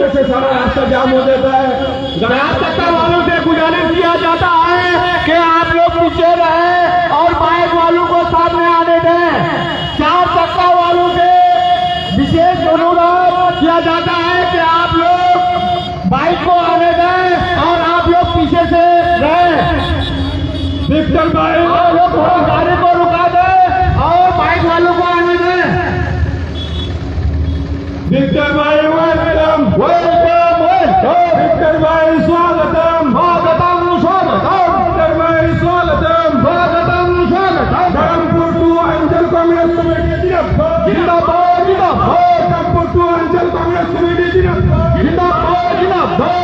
उसमें से सारा रास्ता जाम हो जाता है। चार चक्का वालों से गुजारिश किया जाता है कि आप लोग पीछे रहें और बाइक वालों को सामने आने दें। चार चक्का वालों से विशेष अनुरोध किया जाता है कि आप लोग बाइक को आने दें और आप लोग पीछे से रहें। विक्टर भाई लोग थोड़ा गाड़ी को रुका दें और बाइक वालों को आने दें। विक्टर भाई वेलकम वेलकम वेलकम। विक्टर भाई स्वागतम स्वागतम स्वागतम। विक्टर भाई स्वागतम स्वागतम स्वागतम। धर्मपुर टू अंचल कांग्रेस कमेटी जिंदाबाद जिंदाबाद। धर्मपुर टू अंचल कांग्रेस कमेटी जिंदाबाद जिंदाबाद।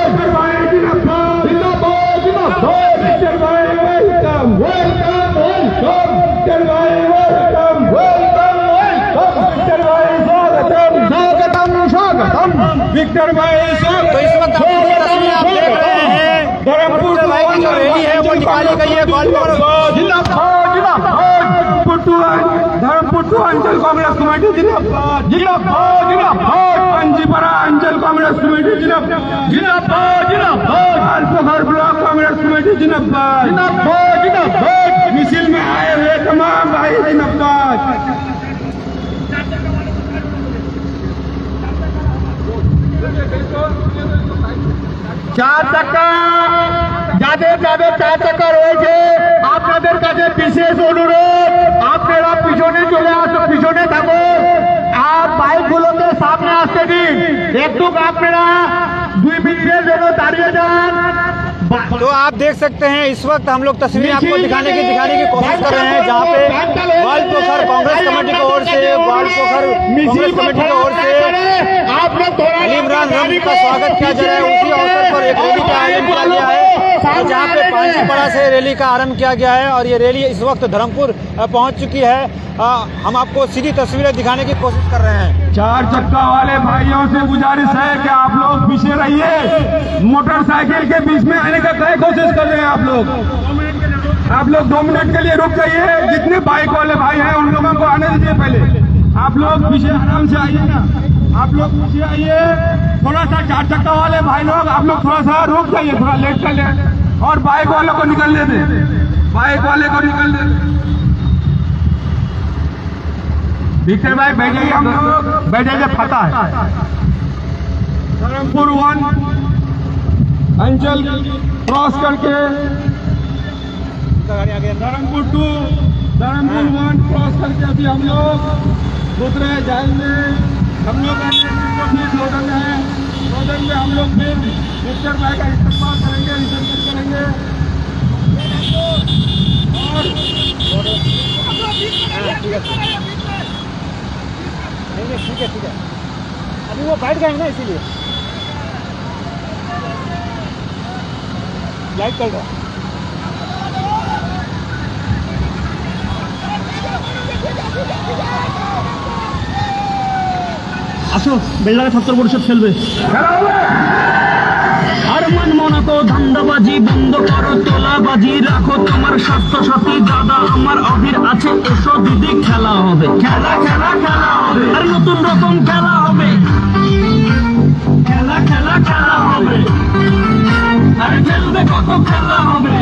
विक्टर भाई जिंदाबाद जिंदाबाद जिंदाबाद। विक्टर भाई वेलकम वेलकम वेलकम। विक्टर भाई वेलकम वेलकम वेलकम। विक्टर भाई स्वागतम स्वागतम स्वागतम। विक्टर भाई स्वागतम। तो इस वक्त तस्वीर आप देख रहे हैं धर्मपुर भाई की जो रैली है वो निकाली गई है धर्मपुर टू अंचल कांग्रेस कमेटी जिंदाबाद जिंदाबाद जिंदाबाद। पंजीपरा अंचल कांग्रेस कमेटी जिंदाबाद जिंदाबाद जिंदाबाद। आलफहर ब्लॉक कांग्रेस कमेटी जिंदाबाद जिंदाबाद जिंदाबाद। मिছিল में आए हुए तमाम भाई जिंदाबाद। চার টাকা যাদের যাদের চার টাকা রয়েছে আপনাদের কাছে বিশেষ অনুরোধ, আপনারা পিছনে চলে আসুন, পিছনে থাকুন আর বাইকগুলোকে সামনে আসতে দিন। একটু আপনারা 2 মিনিটের জন্য দাঁড়িয়ে যান। तो आप देख सकते हैं इस वक्त हम लोग तस्वीरें आपको दिखाने की कोशिश कर रहे हैं जहाँ पे ग्वालपोखर कांग्रेस कमेटी की ओर से ग्वालपोखर कांग्रेस कमेटी की ओर से अली इमरान रंग का स्वागत किया जा रहा है। उसी अवसर पर एक रैली का आयोजन किया गया है जहाँ पे पांचीपड़ा से रैली का आरंभ किया गया है और ये रैली इस वक्त धर्मपुर पहुँच चुकी है। हम आपको सीधी तस्वीरें दिखाने की कोशिश कर रहे हैं। चार चक्का वाले भाइयों से गुजारिश है कि आप लोग पीछे रहिए। मोटरसाइकिल के बीच में आने का क्या कोशिश कर रहे हैं आप लोग 2 मिनट के लिए रुक जाइए। जितने बाइक वाले भाई हैं उन लोगों को आने दीजिए। पहले आप लोग पीछे आराम से आइए ना, आप लोग पीछे आइए। थोड़ा सा चार चक्का वाले भाई लोग आप लोग थोड़ा सा रुक जाइए, थोड़ा लेट कर ले और बाइक वालों को निकलने दें, बाइक वाले को निकल दें। विक्टर भाई बैठ जाइए, हम लोग बैठ जाइए, फटा है। धर्मपुर 1 अंचल क्रॉस करके धर्मपुर 2 धर्मपुर 1 क्रॉस करके अभी हम लोग दूसरे जाएंगे। हम लोग रोडन है, रोडन में हम लोग फिर विक्टर भाई का इस्तेमाल करेंगे, रिसेप्शन करेंगे ठीक है अभी वो बैठ गए ना इसीलिए लाइट चल रहा है। আসো বেলডাঙ্গা ছাত্র পরিষদ খেলবে। আর মনমনা তো ধান্দাবাজি বন্ধ করো, তোলাবাজি রাখো তোমার স্বাস্থ্য সাথী দাদা আমার অধীর আছে, এসো দিদি খেলা হবে, খেলা খেলা খেলা হবে, আর নতুন রকম খেলা হবে, খেলা খেলা খেলা হবে, আর খেলবে কত খেলা হবে।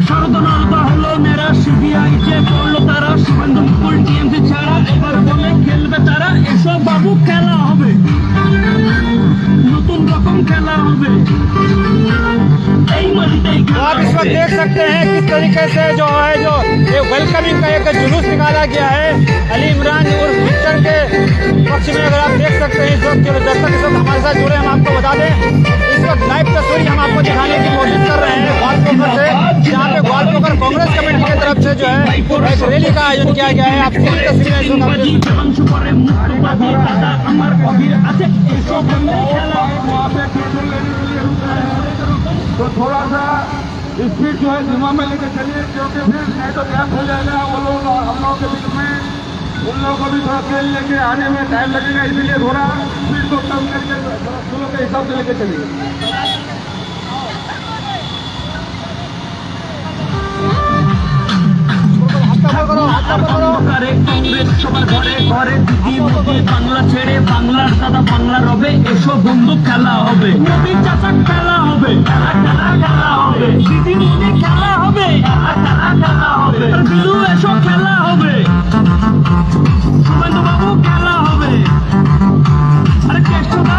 শরদনলতা হলো মেরা, সিবিআই যে করলো তারা, শুভেন্দু মুকুল টিএমসি ছাড়া এবার বলে খেলবে তারা, এসো বাবু খেলা হবে, নতুন রকম খেলা হবে। तो आप इस वक्त देख सकते हैं किस तरीके से जो है जो ये वेलकमिंग का एक जुलूस निकाला गया है अली इमरान और विक्टर के पक्ष में। अगर आप देख सकते हैं इस वक्त जो दर्शक इस वक्त हमारे साथ जुड़े, हम आपको बता दें इस वक्त लाइव तस्वीर हम आपको दिखाने की कोशिश कर रहे हैं ग्वालपोखर से, जहाँ पे ग्वालपोखर कांग्रेस कमेटी की तरफ से जो है एक रैली का आयोजन किया गया है। आप सीधी तस्वीरें इस तो थोड़ा सा स्पीड जो है धीमा में लेकर चलिए, क्योंकि फिर नहीं तो गैप हो जाएगा वो लोग और हम लोगों के बीच में। उन लोगों को भी थोड़ा तेल लेके आने में टाइम लगेगा, इसीलिए थोड़ा स्पीड को कम करके स्कूलों के हिसाब से लेके चलिए। অন্ধকারে কংগ্রেস সবার ঘরে ঘরে দিদি মোদি বাংলা ছেড়ে বাংলার দাদা বাংলা রবে এসো বন্ধু খেলা হবে মোদি চাচা খেলা হবে খেলা খেলা খেলা হবে দিদি মোদি খেলা হবে খেলা খেলা খেলা হবে বিলু এসো খেলা হবে শুভেন্দু বাবু খেলা হবে अरे केशवदा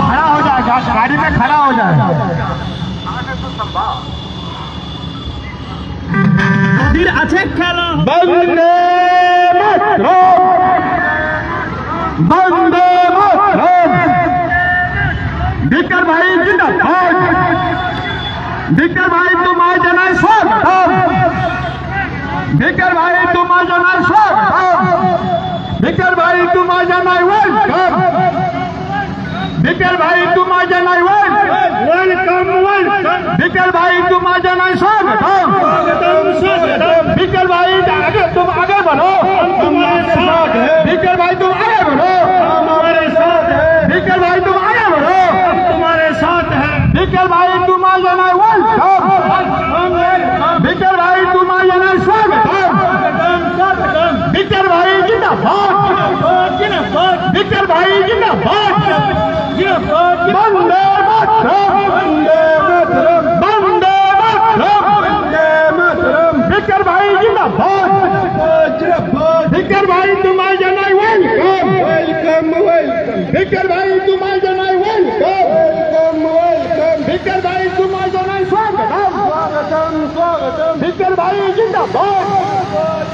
खड़ा हो जाए, गाड़ी में खड़ा हो जाए। मोदीर আছে খেলা वंदे मातरम, वंदे मातरम। दिक्कर भाई जिंदाबाद, दिक्कर भाई तुम्हारे जनाय स्वागतम, दिक्कर भाई तुम्हारे जनाय स्वागतम, दिक्कर भाई तुम्हारे जनाय वेलकम, दिक्कर भाई तुम्हारे जनाय वेलकम वेलकम, दिक्कर भाई तुम्हारे जनाय स्वागतम स्वागतम स्वागतम, दिक्कर भाई तुम आगे बढ़ो तुम्हारे साथ है, दिक्कर भाई तुम आगे बढ़ो हमारे साथ है, दिक्कर भाई तुम आगे बढ़ो तुम्हारे साथ है, दिक्कर भाई तुम्हारे जनाय वेलकम, दिक्कर भाई तुम्हारे जनाय स्वागतम स्वागतम, दिक्कर भाई जिंदाबाद जिंदाबाद, दिक्कर भाई जिंदाबाद जिंदाबाद, वंदे मातरम वंदे मातरम वंदे मातरम वंदे मातरम, दिक्कर भाई जिंदाबाद जिंदाबाद, दिक्कर भाई तुम्हारे जनाय वेलकम वेलकम वेलकम, दिक्कर भाई तुम्हारे जनाय वेलकम वेलकम वेलकम, दिक्कर भाई तुम्हारे जनाय स्वागतम स्वागतम स्वागतम, दिक्कर भाई जिंदाबाद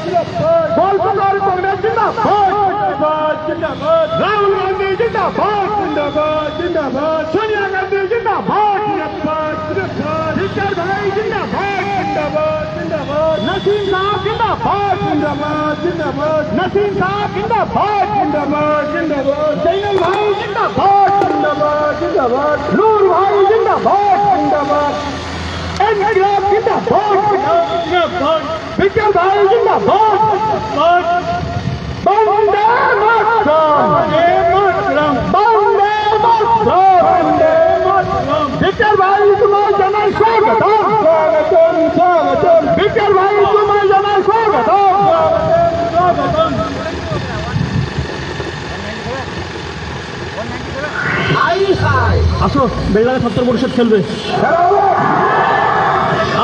जिंदाबाद, गोलकुमार कांग्रेस जिंदाबाद जिंदाबाद, राहुल गांधी जिंदाबाद जिंदाबाद जिंदाबाद, सोनिया गांधी जिंदाबाद जिंदाबाद जिंदाबाद, दिक्कर भाई जिंदाबाद जिंदाबाद जिंदाबाद, नसीम साहब जिंदाबाद जिंदाबाद जिंदाबाद, नसीम साहब जिंदाबाद जिंदाबाद जिंदाबाद, जैनल भाई जिंदाबाद जिंदाबाद जिंदाबाद, नूर भाई जिंदाबाद जिंदाबाद, इनकलाब जिंदाबाद जिंदाबाद, दिक्कर भाई जिंदाबाद वंदे मातरम वंदे मातरम वंदे मातरम वंदे मातरम, दिक्कर भाई तुम्हारे जनाय स्वागतम स्वागतम स्वागतम, दिक्कर भाई तुम्हारे जनाय स्वागतम स्वागतम। আসো বেলডাঙ্গা ছাত্র পরিষদ খেলবে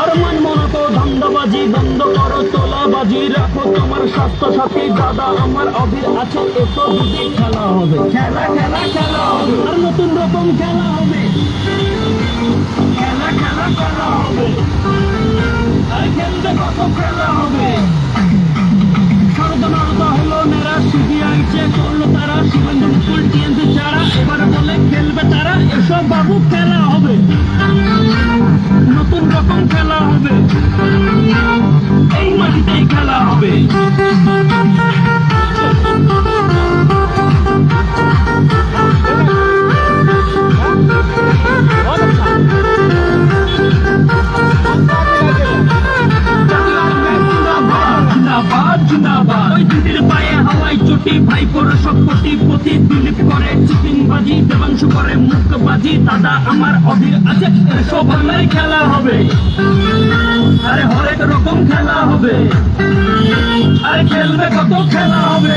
আর মানব না তো ধান্দাবাজি বন্ধ করো তোলাবাজি রাখো তোমার স্বাস্থ্য সাথী দাদা আমার অভির আছে এসো দিদি খেলা হবে খেলা খেলা খেলা হবে আর নতুন রকম খেলা হবে খেলা খেলা খেলা হবে আর খেলবে কত খেলা হবে সরদনারদা হলো মেরা সিবিআই চেক করলো তারা শুভেন্দু মুকুল টিএমসি ছাড়া এবার বলে খেলবে তারা এসব বাবু খেলা হবে নতুন রকম খেলা হবে এই মাটিতেই খেলা হবে जिंदाबाद जिंदाबाद, ওই দিদির পায়ে হাওয়াই চটি ভাইপোর সব কোটি পথি দিলীপ করে চিটিংবাজি দেবাংশু করে মুখবাজি দাদা আমার অধীর আছে সব বাংলায় খেলা হবে আরে হরেক রকম খেলা হবে আরে খেলবে কত খেলা হবে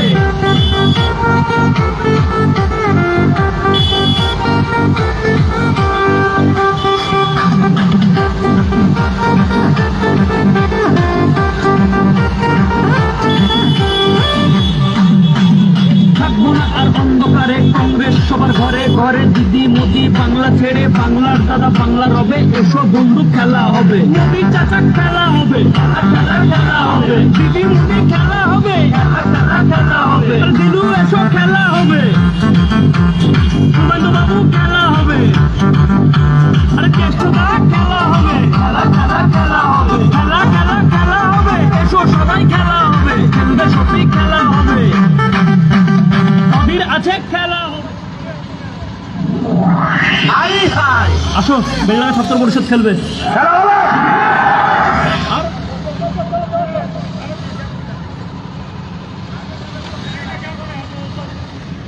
থাকবো না আর অন্ধকারে কংগ্রেস সবার ঘরে ঘরে দিদি মোদি বাংলা ছেড়ে বাংলার দাদা বাংলা রবে এসো বন্ধু খেলা হবে মোদি চাচা খেলা হবে খেলা খেলা হবে দিদি মোদি খেলা হবে খেলা খেলা হবে দিলু এসো খেলা হবে শুভেন্দু বাবু খেলা হবে আরে কেষ্টদা খেলা হবে খেলা খেলা খেলা হবে খেলা খেলা খেলা হবে এসো সবাই খেলা হবে খেলবে সত্যি খেলা হবে অধীর আছে খেলা হবে আসো বেলডাঙ্গা ছাত্র পরিষদ খেলবে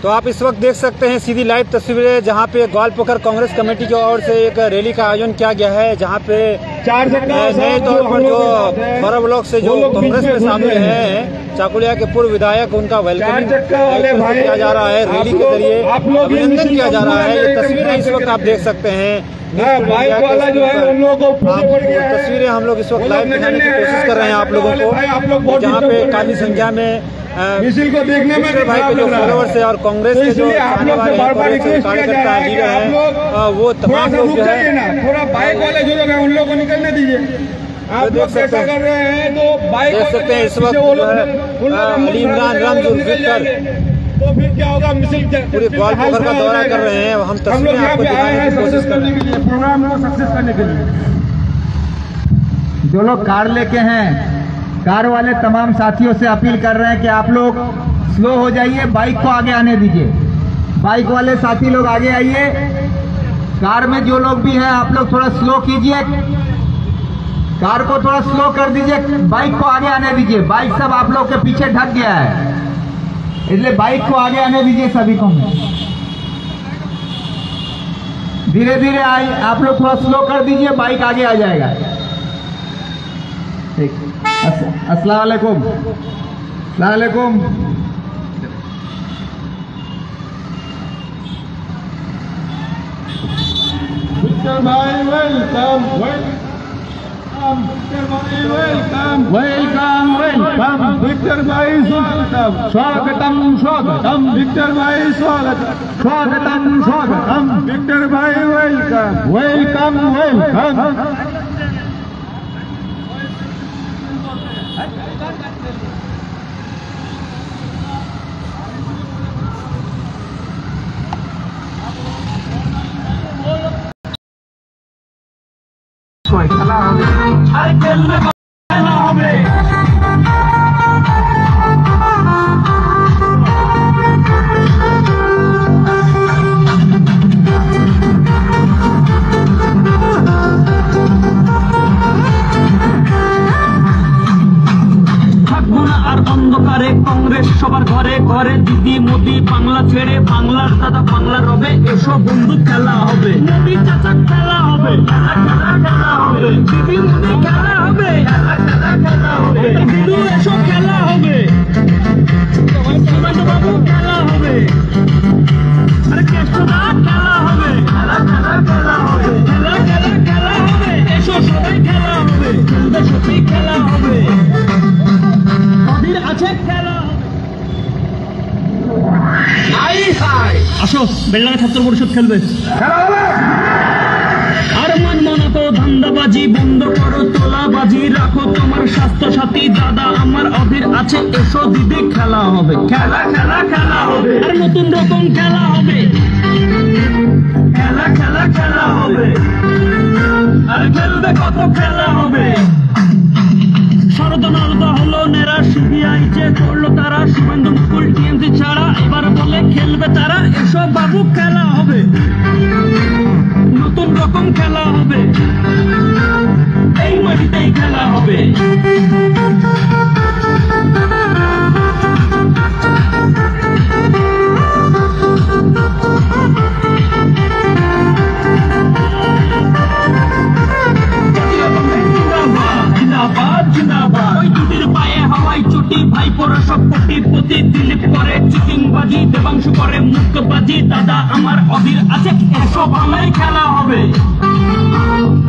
तो आप इस वक्त देख सकते हैं सीधी लाइव तस्वीरें जहां पे ग्वालपोखर कांग्रेस कमेटी की ओर से एक रैली का आयोजन किया गया है, जहां पे चार चक्का नए तौर पर जो बड़ा ब्लॉक से जो कांग्रेस में शामिल हैं चाकुलिया के पूर्व विधायक, उनका वेलकम किया जा रहा है, रैली के जरिए अभिनंदन किया जा रहा है। ये तस्वीरें इस वक्त आप देख सकते हैं, बाइक वाला जो है उन लोगों को तस्वीरें हम लोग इस वक्त लाइव दिखाने की कोशिश कर रहे हैं आप लोगों को, जहाँ पे काफी संख्या में मिसिल को देखने में भाई के जो फॉलोअर्स है और कांग्रेस के जो चाहने वाले कार्यकर्ता लीडर हैं वो तमाम लोग जो है थोड़ा बाइक वाले जो लोग हैं उन लोगों को निकलने दीजिए। आप लोग ऐसा कर रहे हैं तो बाइक देख सकते हैं इस वक्त अली इमरान रमज तो फिर क्या होगा, मिसिल पूरे ग्वालपोखर का दौरा कर रहे हैं। हम तस्वीरें आपको दिखाने की कोशिश कर रहे हैं प्रोग्राम को सक्सेस करने के लिए। जो लोग कार लेके हैं, कार वाले तमाम साथियों से अपील कर रहे हैं कि आप लोग स्लो हो जाइए, बाइक को आगे आने दीजिए। बाइक वाले साथी लोग आगे आइए, कार में जो लोग भी हैं आप लोग थोड़ा स्लो कीजिए, कार को थोड़ा स्लो कर दीजिए, बाइक को आगे आने दीजिए। बाइक सब आप लोग के पीछे ढक गया है, इसलिए बाइक को आगे आने दीजिए सभी को। धीरे धीरे आए, आप लोग थोड़ा स्लो कर दीजिए, बाइक आगे आ जाएगा। ठीक, अस्सलाम वालेकुम। अस्सलाम वालेकुम। विक्टर भाई welcome, welcome, welcome, welcome. Victor भाई स्वागतम, स्वागतम, स्वागतम। विक्टर भाई स्वागतम, स्वागतम, स्वागतम। विक्टर भाई वेलकम, वेलकम, वेलकम। অন্ধকারে কংগ্রেস সবার ঘরে ঘরে, দিদি মোদি বাংলা ছেড়ে বাংলার দাদা বাংলা রবে, এসো বন্ধু খেলা হবে, মোদি চাচা খেলা হবে, খেলা হবে, দিদি মোদি খেলা হবে, খেলা হবে, দিদু এসো খেলা হবে, বাবু খেলা হবে, আরে কেষ্টদা খেলা হবে, খেলা হবে, খেলা হবে, এসো সবাই খেলা হবে, সত্যি খেলা হবে, আছে খেলা আসো বেলডাঙ্গা ছাত্র পরিষদ খেলবে, আর মানমনা তো ধান্দাবাজি বন্ধ করো, তোলাবাজি রাখো তোমার স্বাস্থ্য সাথী, দাদা আমার অধীর আছে, এসো দিদি খেলা হবে, খেলা খেলা খেলা হবে, আর নতুন রকম খেলা হবে, খেলা খেলা খেলা হবে, আর খেলবে কত খেলা হবে। শরদনরদা হলো নেরা, সিবিআই যে করলো তারা, শুভেন্দু মুকুল টিএমসি ছাড়া, এবার বলে খেলবে তারা, এসব বাবু খেলা হবে, নতুন রকম খেলা হবে, এই মাটিতেই খেলা হবে। দিলীপ করে চিটিংবাজি, দেবাংশু করে মুক্তবাজি, দাদা আমার অধীর আছে, এসব আমার খেলা হবে,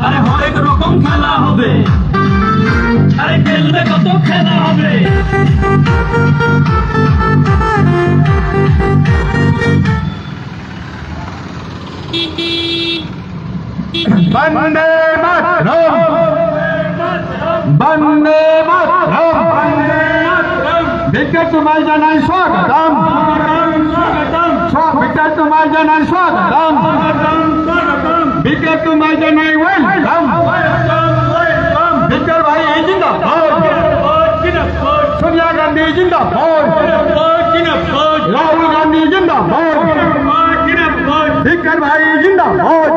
আরে হরেক রকম খেলা হবে, আরে খেলবে কত খেলা হবে। বন্দে মাতরম, বন্দে মাতরম, विक्टर तुम्हारे जानाई स्वागतम, विक्टर तुम्हारे जानाई स्वागतम, विक्टर तुम्हारे जानाई वेलकम, विक्टर भाई जिंदाबाद, सोनिया गांधी जिंदाबाद, राहुल गांधी जिंदाबाद, विक्टर भाई जिंदाबाद,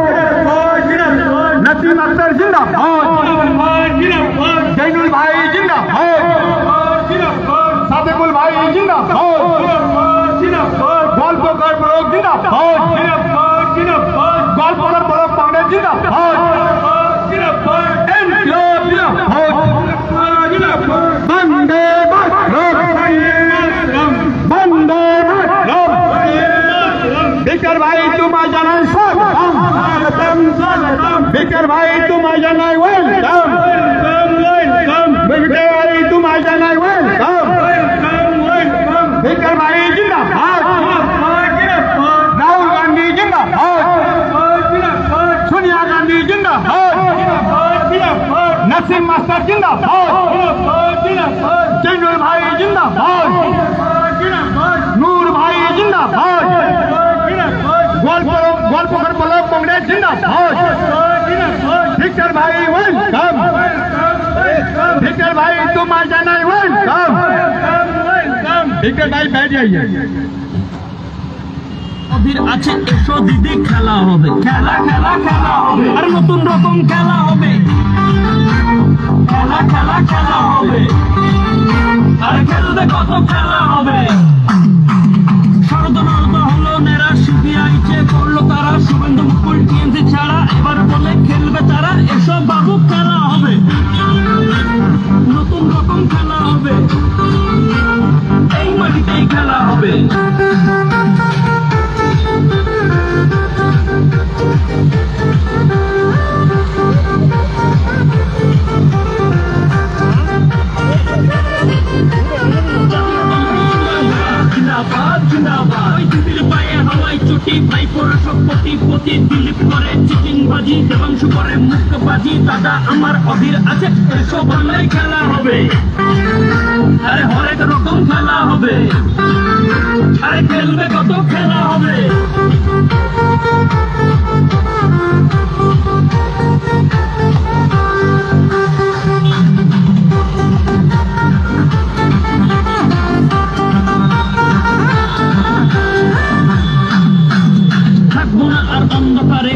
नसीम अख्तर जिंदाबाद, जैनुल भाई जिंदाबाद, सादिकुल भाई जिंदाबाद, ग्वालपोखर ब्लॉक जिंदाबाद, ग्वालपोखर ब्लॉक कांग्रेस जिंदाबाद, ভিকার ভাই তোমায় জানাই স্বাগতম স্বাগতম স্বাগতম ভিকার ভাই তোমায় জানাই ওয়েলকাম ওয়েলকাম ওয়েলকাম ভিকার ভাই তোমায় জানাই ওয়েলকাম ওয়েলকাম ওয়েলকাম ভিকার ভাই জিন্দাবাদ রাহুল গান্ধী জিন্দাবাদ সোনিয়া গান্ধী জিন্দাবাদ नसीम मास्टर जिंदाबाद चंदुल भाई जिंदाबाद नूर भाई जिंदाबाद गोलपोखर ब्लॉक कांग्रेस जिंदाबाद भिक्टर भाई वेलकम भिक्टर भाई तुम आ जाना वेलकम भिक्टर भाई बैठ जाइए অধীর আছে এসো দিদি খেলা হবে খেলা খেলা খেলা হবে আর নতুন রকম খেলা হবে খেলা খেলা খেলা হবে আর খেলবে কত খেলা হবে শরদ নরদ হলো নেরা সিপিআইছে করলো তারা শুভেন্দু মুকুল টিএমসি ছাড়া এবার বলে খেলবে তারা এসব বাবু খেলা হবে নতুন রকম খেলা হবে এই মাটিতেই খেলা হবে দিলীপ করে চিটিংবাজি দেবাংশু করে মুক্তবাজি দাদা আমার অধীর আছে এসব বাংলায় খেলা হবে আরে হরেক রকম খেলা হবে আরে খেলবে কত খেলা হবে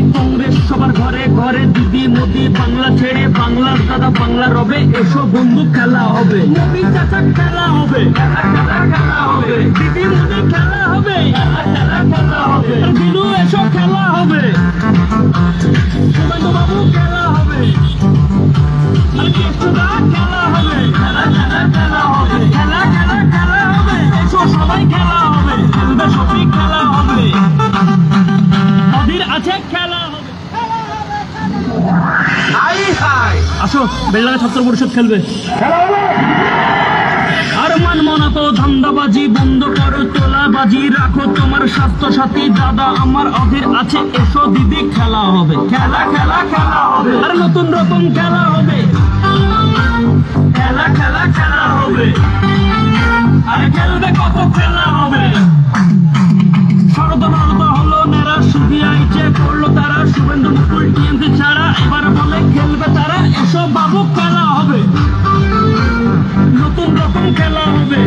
কংগ্রেস সবার ঘরে ঘরে দিদি মোদি বাংলা ছেড়ে বাংলার দাদা বাংলা রবে এসো বন্ধু খেলা হবে মোদি চাচা খেলা হবে খেলা হবে দিদি মোদি খেলা হবে খেলা হবে দিলু এসো খেলা হবে শুভেন্দু বাবু খেলা হবে খেলা হবে খেলা হবে খেলা খেলা খেলা হবে এসো সবাই খেলা হবে খেলবে সবই খেলা হবে আছে খেলা হবে আসো বেলডাঙ্গা ছাত্র পরিষদ খেলবে আর মানব না তো ধান্দাবাজি বন্ধ করো তোলাবাজি রাখো তোমার স্বাস্থ্য সাথী দাদা আমার অধীর আছে এসো দিদি খেলা হবে খেলা খেলা খেলা হবে আর নতুন রকম খেলা হবে খেলা খেলা খেলা হবে আর খেলবে কত খেলা হবে শরদ নরদ হলো নেরা সিপিআইছে করলো তারা শুভেন্দু মুকুল টিএমসি ছাড়া এবার বলে খেলবে তারা এসব বাবু খেলা হবে নতুন রকম খেলা হবে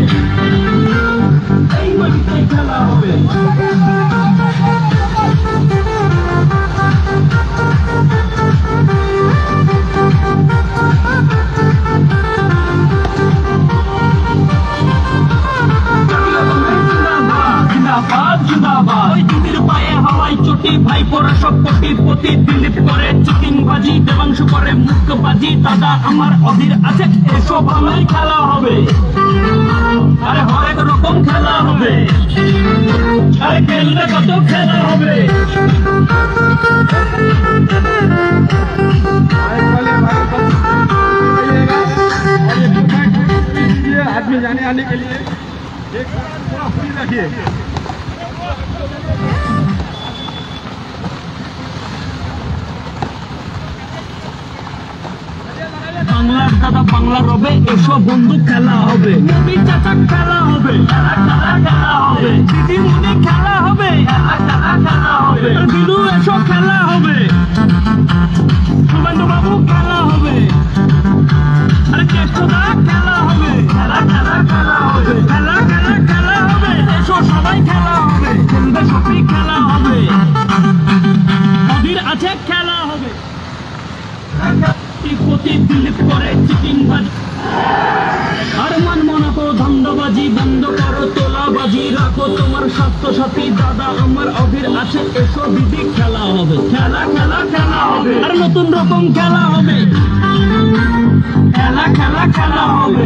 এই মাটিতেই খেলা হবে ভাই পরা সব কোটিপতি দিলীপ করে চিটিংবাজি দেবাংশু করে মুক্তবাজি দাদা আমার অধীর আছে এসব বাংলায় খেলা হবে আরে হরেক রকম খেলা হবে আরে খেলবে কত খেলা হবে आदमी जाने आने के लिए एक पूरा फ्री रखिए বাংলার দাদা বাংলা রবে এসো বন্ধু খেলা হবে মোদি চাচা খেলা হবে খেলা হবে দিদি মোদি খেলা হবে খেলা হবে দিলু এসো খেলা হবে শুভেন্দু বাবু খেলা হবে আরে কেষ্টদা খেলা হবে খেলা খেলা খেলা হবে খেলা খেলা খেলা হবে এসো সবাই খেলা হবে খেলবে সবই খেলা হবে অধীর আছে খেলা হবে দিলীপ করে চিটিংবাজি আর মানব না তো ধান্দাবাজি বন্ধ করো তোলাবাজি রাখো তোমার স্বাস্থ্য সাথী দাদা আমার অধীর আছে এসো দিদি খেলা হবে খেলা খেলা খেলা হবে আর নতুন রকম খেলা হবে খেলা খেলা খেলা হবে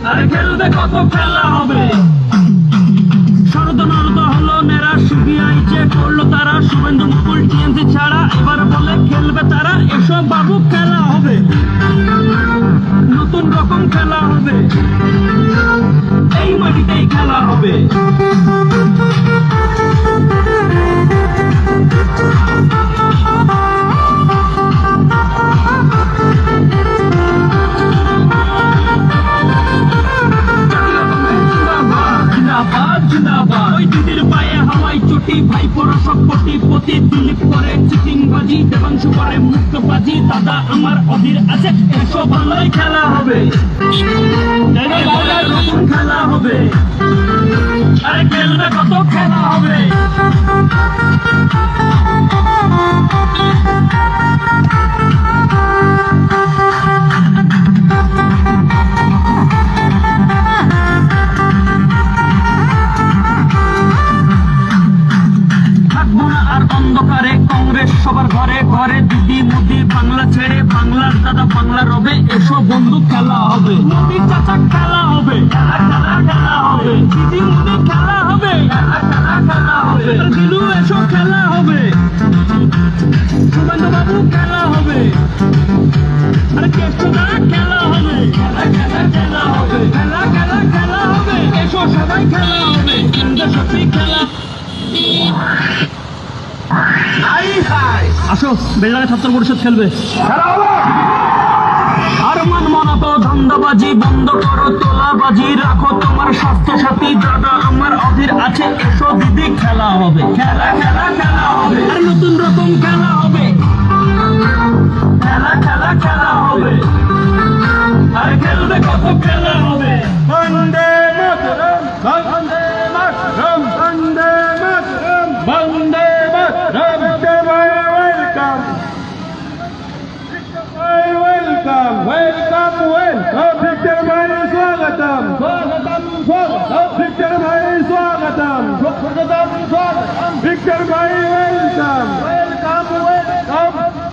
আর খেলবে কত খেলা হবে শরদ নরদ হলো নেরা সিপিআই বাবু খেলা হবে, নতুন রকম খেলা হবে, এই মাটিতেই খেলা হবে। ওই দিদির পায়ে হাওয়াই চটি, ভাইপোরা সব কোটিপতি, দিলীপ করে চিটিংবাজি, দেবাংশু করে মুক্তবাজি, দাদা আমার অধীর আছে, এসব ভালোই খেলা হবে, নতুন খেলা হবে, আরে খেলবে কত খেলা হবে। অন্ধকারে কংগ্রেস সবার ঘরে ঘরে, দিদি মোদি বাংলা ছেড়ে বাংলার দাদা বাংলা রবে, এসো বন্ধু খেলা হবে, মোদি চাচা খেলা হবে, খেলা হবে, দিদি মোদি খেলা হবে, খেলা হবে, দিলু এসো খেলা হবে, শুভেন্দু বাবু খেলা হবে, আরে কেষ্টদা খেলা হবে, খেলা হবে, খেলা হবে, এসো সবাই খেলা হবে, কেন্দ্র শক্তি খেলা। আসো বেলডাঙ্গা ছাত্র পরিষদ খেলবে। আর মান মনাতো ধান্দাবাজি বন্ধ করো, তোলাবাজি রাখো তোমার স্বাস্থ্য সাথী, দাদা আমার অধীর আছে, এসো দিদি খেলা হবে, খেলা হবে, আর নতুন রকম খেলা হবে, খেলা হবে, আর খেলবে কত খেলা হবে। বন্দে মাতরম, বন্দে মাতরম, বন্দে মাতরম, বন্দে মাতরম। Victor Bhai Swagatam, Victor Bhai Swagatam, Victor Bhai welcome,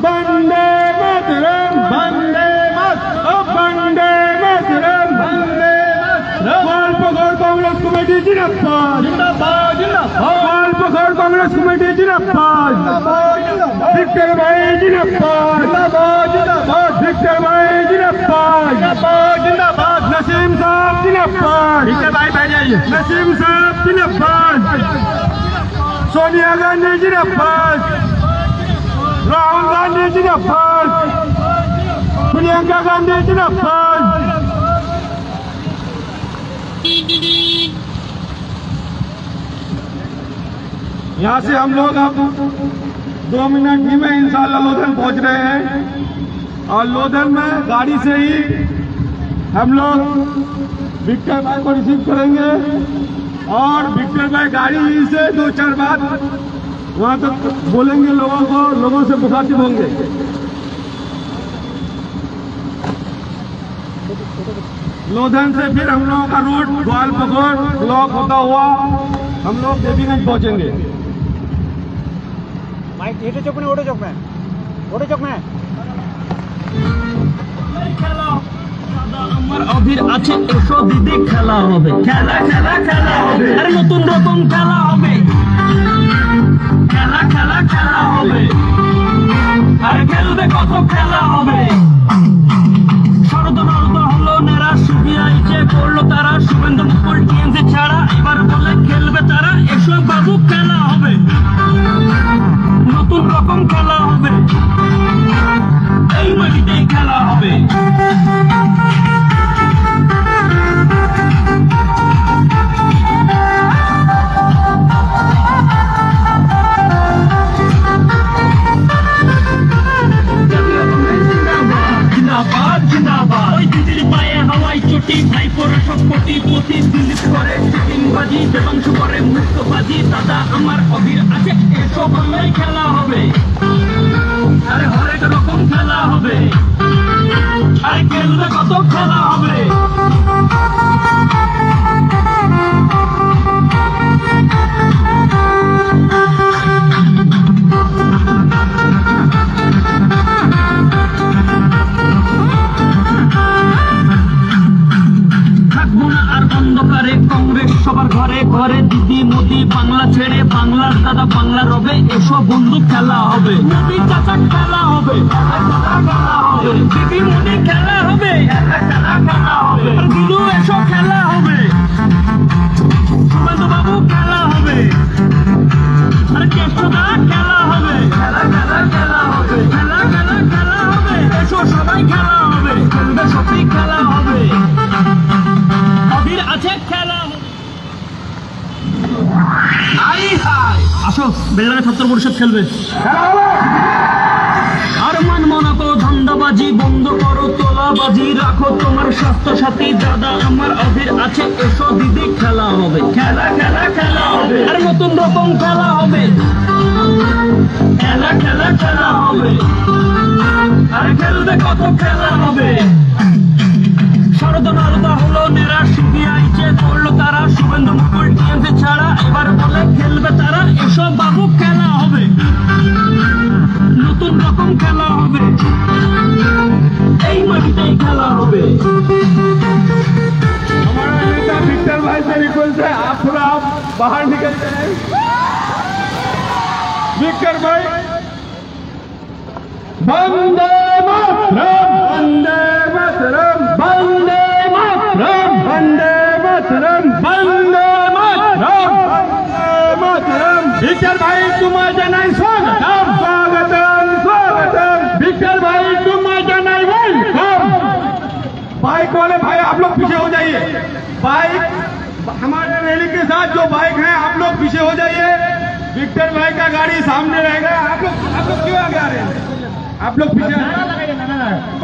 Bande Mataram, Bande Mataram, Bande Mataram, Walpakar Congress Committee Jinapad, Walpakar Congress Committee Jinapad, Victor Bhai Jinapad, Victor Bhai Jinapad, Nasim Saab Jinapad, Victor Bhai बैठ जाइए, Nasim Saab Jinapad, Sonia Gandhi Jinapad, Rahul Gandhi Jinapad, Priyanka Gandhi Jinapad। यहाँ से हम लोग अब 2 minute ही में इंशाल्लाह लोधन पहुंच रहे हैं, और लोधन में गाड़ी से ही हम लोग विक्टर भाई को रिसीव करेंगे, और विक्टर भाई गाड़ी ही से 2-4 बात वहां तक बोलेंगे, लोगों से मुखातिब होंगे। लोधन से फिर हम लोगों का रूट ग्वालपकोर ब्लॉक होता हुआ हम लोग देवीगंज पहुंचेंगे। माइक ये चौक में, ओडो चौक में আমার অধীর আছে, এসো দিদি খেলা হবে, খেলা হবে, আরে নতুন রকম খেলা হবে, খেলা হবে, আরে খেলবে কত খেলা হবে। শরদ নরদ হলো নেরা, সুবিয়া ইচ্ছে করলো তারা, শুভেন্দু মুকুল টিএমসি ছাড়া এবার বলে খেলবে তারা, এসো বাবু খেলা হবে, নতুন রকম খেলা হবে, এই মাটিতেই খেলা হবে। ওই দিদির পায়ে হাওয়াই চটি, ভাইপোরা সব কোটিপতি, দিলীপ করে চিটিংবাজি, দেবাংশু করে মুক্তবাজি, দাদা আমার অধীর আছে, এসো ভালোই খেলা হবে, আরে হরেক রকম খেলা হবে, আরে খেলবে কত খেলা হবে। অন্ধকারে কংগ্রেস সবার ঘরে ঘরে, দিদি মোদি বাংলা ছেড়ে বাংলা বাংলার দাদা বাংলার হবে, এসো বন্ধু খেলা হবে, মোদি চাচা খেলা হবে, খেলা হবে, দিদি মোদি খেলা হবে, খেলা হবে, দিলু এসো খেলা হবে, সুমন্ত বাবু খেলা হবে, আরে কেষ্টদা খেলা হবে, খেলা হবে, খেলা হবে, এসো সবাই খেলা হবে, খেলবে সত্যি খেলা হবে, অধীর আছে খেলা হবে। আসো বেলডাঙ্গা ছাত্র পরিষদ খেলবে। আর মানবো না তো ধান্দাবাজি, বন্ধ করো তোলাবাজি, রাখো তোমার স্বাস্থ্য সাথী, দাদা আমার অধীর আছে, এসো দিদি খেলা হবে, খেলা হবে, আর নতুন রকম খেলা হবে, খেলা হবে, আর খেলবে কত খেলা হবে। শরদ আলাদা হলো নেরা, সিবিআইতে করলো তারা, শুভেন্দু মুকুল টিএমসি ছাড়া, এবার বলে খেলবে তারা, এসব বাবু খেলা হবে, নতুন রকম খেলা হবে, এই মাটিতেই খেলা হবে। हमारा नेता विक्टर भाई से रिक्वेस्ट है, आप थोड़ा आप बाहर निकलते हैं। विक्टर भाई, वंदे मातरम, वंदे मातरम, वंदे मातरम, वंदे मातरम, वंदे मातरम, वंदे मातरम। विक्टर भाई तुम्हारा नाही स्वागतम, स्वागतम, स्वागतम। विक्टर भाई तुम्हारा नाही वेलकम। बाइक वाले भाई आप लोग पीछे हो जाइए, बाइक हमारे रैली के साथ जो बाइक हैं आप लोग पीछे हो जाइए, विक्टर भाई का गाड़ी सामने रहेगा। आप लोग क्यों आगे आ रहे हैं? आप लोग पीछे।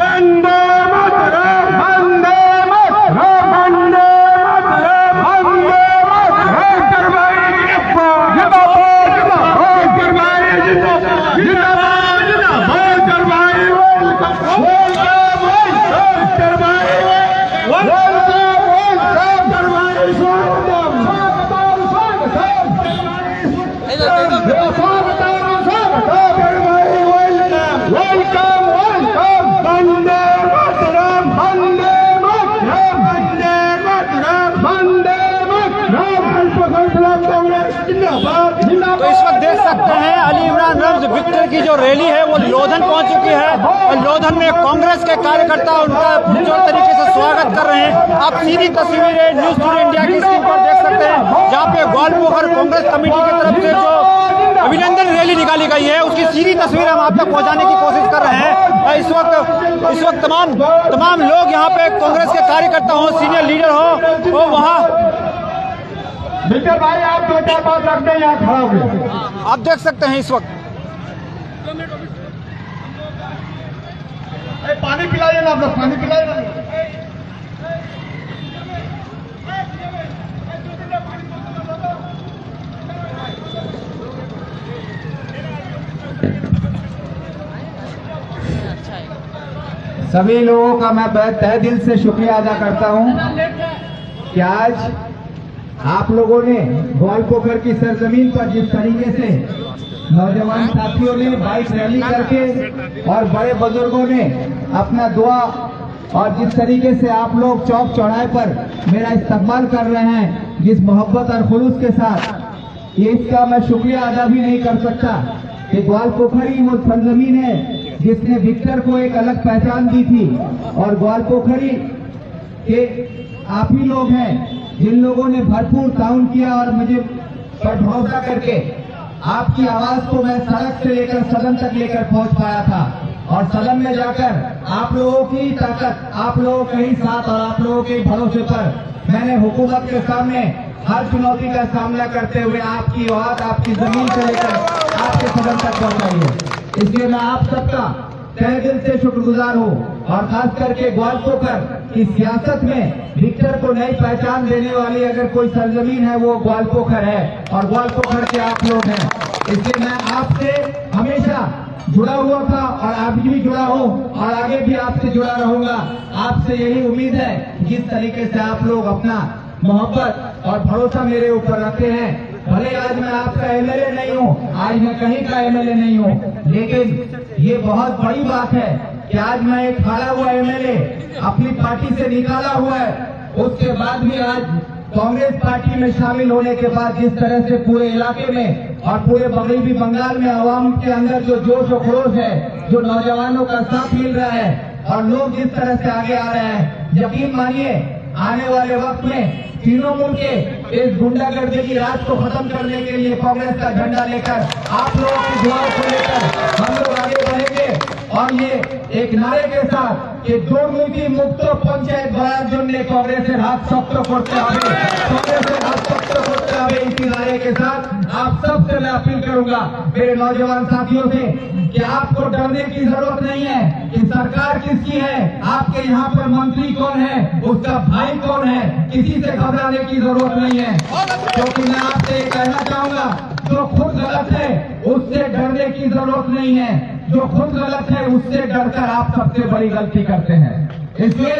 वंदे मातरम, वंदे मातरम, वंदे मातरम, वंदे मातरम। विक्टर भाई जिंदाबाद, विक्टर भाई जिंदाबाद, विक्टर भाई वेलकम, विक्टर भाई तो इस वक्त देख सकते हैं अली इमरान रम्ज विक्टर की जो रैली है वो लोधन पहुंच चुकी है और लोधन में कांग्रेस के कार्यकर्ता उनका पुरजोर तरीके से स्वागत कर रहे हैं। आप सीधी तस्वीरें न्यूज टुडे इंडिया की स्क्रीन पर देख सकते हैं, जहां पे ग्वालपोखर कांग्रेस कमेटी की तरफ से जो अभिनंदन रैली निकाली गई है उसकी सीधी तस्वीर हम आप तक पहुंचाने की कोशिश कर रहे हैं। इस वक्त तमाम लोग यहाँ पे कांग्रेस के कार्यकर्ता हो, सीनियर लीडर हो, वो वहाँ विक्टर भाई आप 2-4 बात रखते हैं, यहाँ खड़ा हो गए। आप देख सकते हैं इस वक्त। पानी पिलाइए ना, आप लोग पानी पिलाइए ना। सभी लोगों का मैं तहे दिल से शुक्रिया अदा करता हूं कि आज आप लोगों ने ग्वालपोखर की सरजमीन पर जिस तरीके से नौजवान साथियों ने बाइक रैली करके और बड़े बुजुर्गों ने अपना दुआ और जिस तरीके से आप लोग चौक चौराहे पर मेरा इस्तकबाल कर रहे हैं, जिस मोहब्बत और खुलूस के साथ, ये इसका मैं शुक्रिया अदा भी नहीं कर सकता कि ग्वालपोखर ही वो सरजमीन है जिसने विक्टर को एक अलग पहचान दी थी और ग्वालपोखरी के आप ही लोग हैं जिन लोगों ने भरपूर ताउन किया और मुझे पर भरोसा करके आपकी आवाज को मैं सड़क से लेकर सदन तक लेकर पहुंच पाया था और सदन में जाकर आप लोगों की ताकत, आप लोगों के ही साथ और आप लोगों के भरोसे पर मैंने हुकूमत के सामने हर चुनौती का सामना करते हुए आपकी आवाज, आपकी जमीन से लेकर आपके सदन तक पहुंचाई है। इसलिए मैं आप सबका तहे दिल से शुक्रगुजार हूँ और खास करके ग्वालपोखर की सियासत में विक्टर को नई पहचान देने वाली अगर कोई सरजमीन है वो ग्वालपोखर है और ग्वालपोखर के आप लोग हैं। इसलिए मैं आपसे हमेशा जुड़ा हुआ था और आज भी जुड़ा हूँ और आगे भी आपसे जुड़ा रहूंगा। आपसे यही उम्मीद है जिस तरीके से आप लोग अपना मोहब्बत और भरोसा मेरे ऊपर रखते हैं। भले आज मैं आपका एमएलए नहीं हूँ, आज मैं कहीं का एमएलए नहीं हूँ, लेकिन ये बहुत बड़ी बात है कि आज मैं एक हारा हुआ एमएलए अपनी पार्टी से निकाला हुआ है, उसके बाद भी आज कांग्रेस पार्टी में शामिल होने के बाद जिस तरह से पूरे इलाके में और पूरे मगरबी बंगाल में आवाम के अंदर जो जोश और खरोश है, जो नौजवानों का साथ मिल रहा है और लोग जिस तरह से आगे आ रहे हैं, यकीन मानिए आने वाले वक्त में तृणमूल के इस गुंडागर्दी की राज को खत्म करने के लिए कांग्रेस का झंडा लेकर, आप लोगों की दुआओं को लेकर हम लोग आगे बढ़ेंगे। और ये एक नारे के साथ कि दुर्नीति मुक्त पंचायत बनार जन्य कांग्रेसेर हाथ शक्त करते হবে, कांग्रेसेर हाथ शक्त करते হবে। इसी नारे के साथ आप सबसे मैं अपील करूंगा मेरे नौजवान साथियों से कि आपको डरने की जरूरत नहीं है कि सरकार किसकी है, आपके यहाँ पर मंत्री कौन है, उसका भाई कौन है, किसी से घबराने की जरूरत नहीं है। क्योंकि मैं आपसे ये कहना चाहूंगा, जो खुद गलत है उससे डरने की जरूरत नहीं है, जो खुद गलत है उससे डरकर आप सबसे बड़ी गलती करते हैं। इसलिए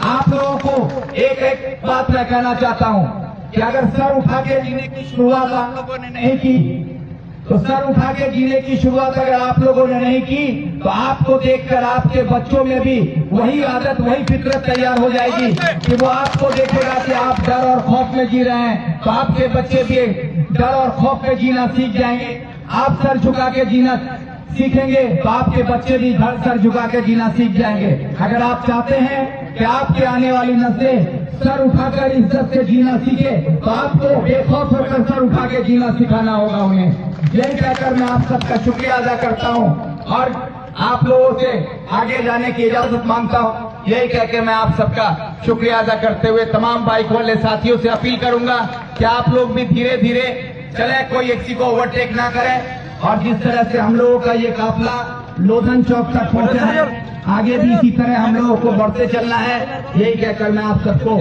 आप लोगों को एक बात मैं कहना चाहता हूं कि अगर सर उठा के जीने की शुरुआत आप लोगों ने नहीं की, तो सर उठा के जीने की शुरुआत अगर आप लोगों ने नहीं की तो आपको देखकर आपके बच्चों में भी वही आदत, वही फितरत तैयार हो जाएगी कि वो आपको देखेगा कि आप डर और खौफ में जी रहे हैं, तो आपके बच्चे भी डर और खौफ में जीना सीख जाएंगे। आप सर झुका के जीना सीखेंगे तो आपके बच्चे भी सर झुका के जीना सीख जाएंगे। अगर आप चाहते हैं कि आपके आने वाली नस्लें सर उठाकर इज्जत से जीना सीखे तो आपको बेखौफ होकर सर उठा के जीना सिखाना होगा उन्हें। यही कहकर मैं आप सबका शुक्रिया अदा करता हूं और आप लोगों से आगे जाने की इजाजत मांगता हूं। यही कहकर मैं आप सबका शुक्रिया अदा करते हुए तमाम बाइक वाले साथियों से अपील करूंगा कि आप लोग भी धीरे धीरे चले, कोई किसी को ओवरटेक ना करे। और जिस तरह से हम लोगों का ये काफिला लोधन चौक तक पहुंचा है, आगे भी इसी तरह हम लोगों को बढ़ते चलना है। यही कहकर मैं आप सबको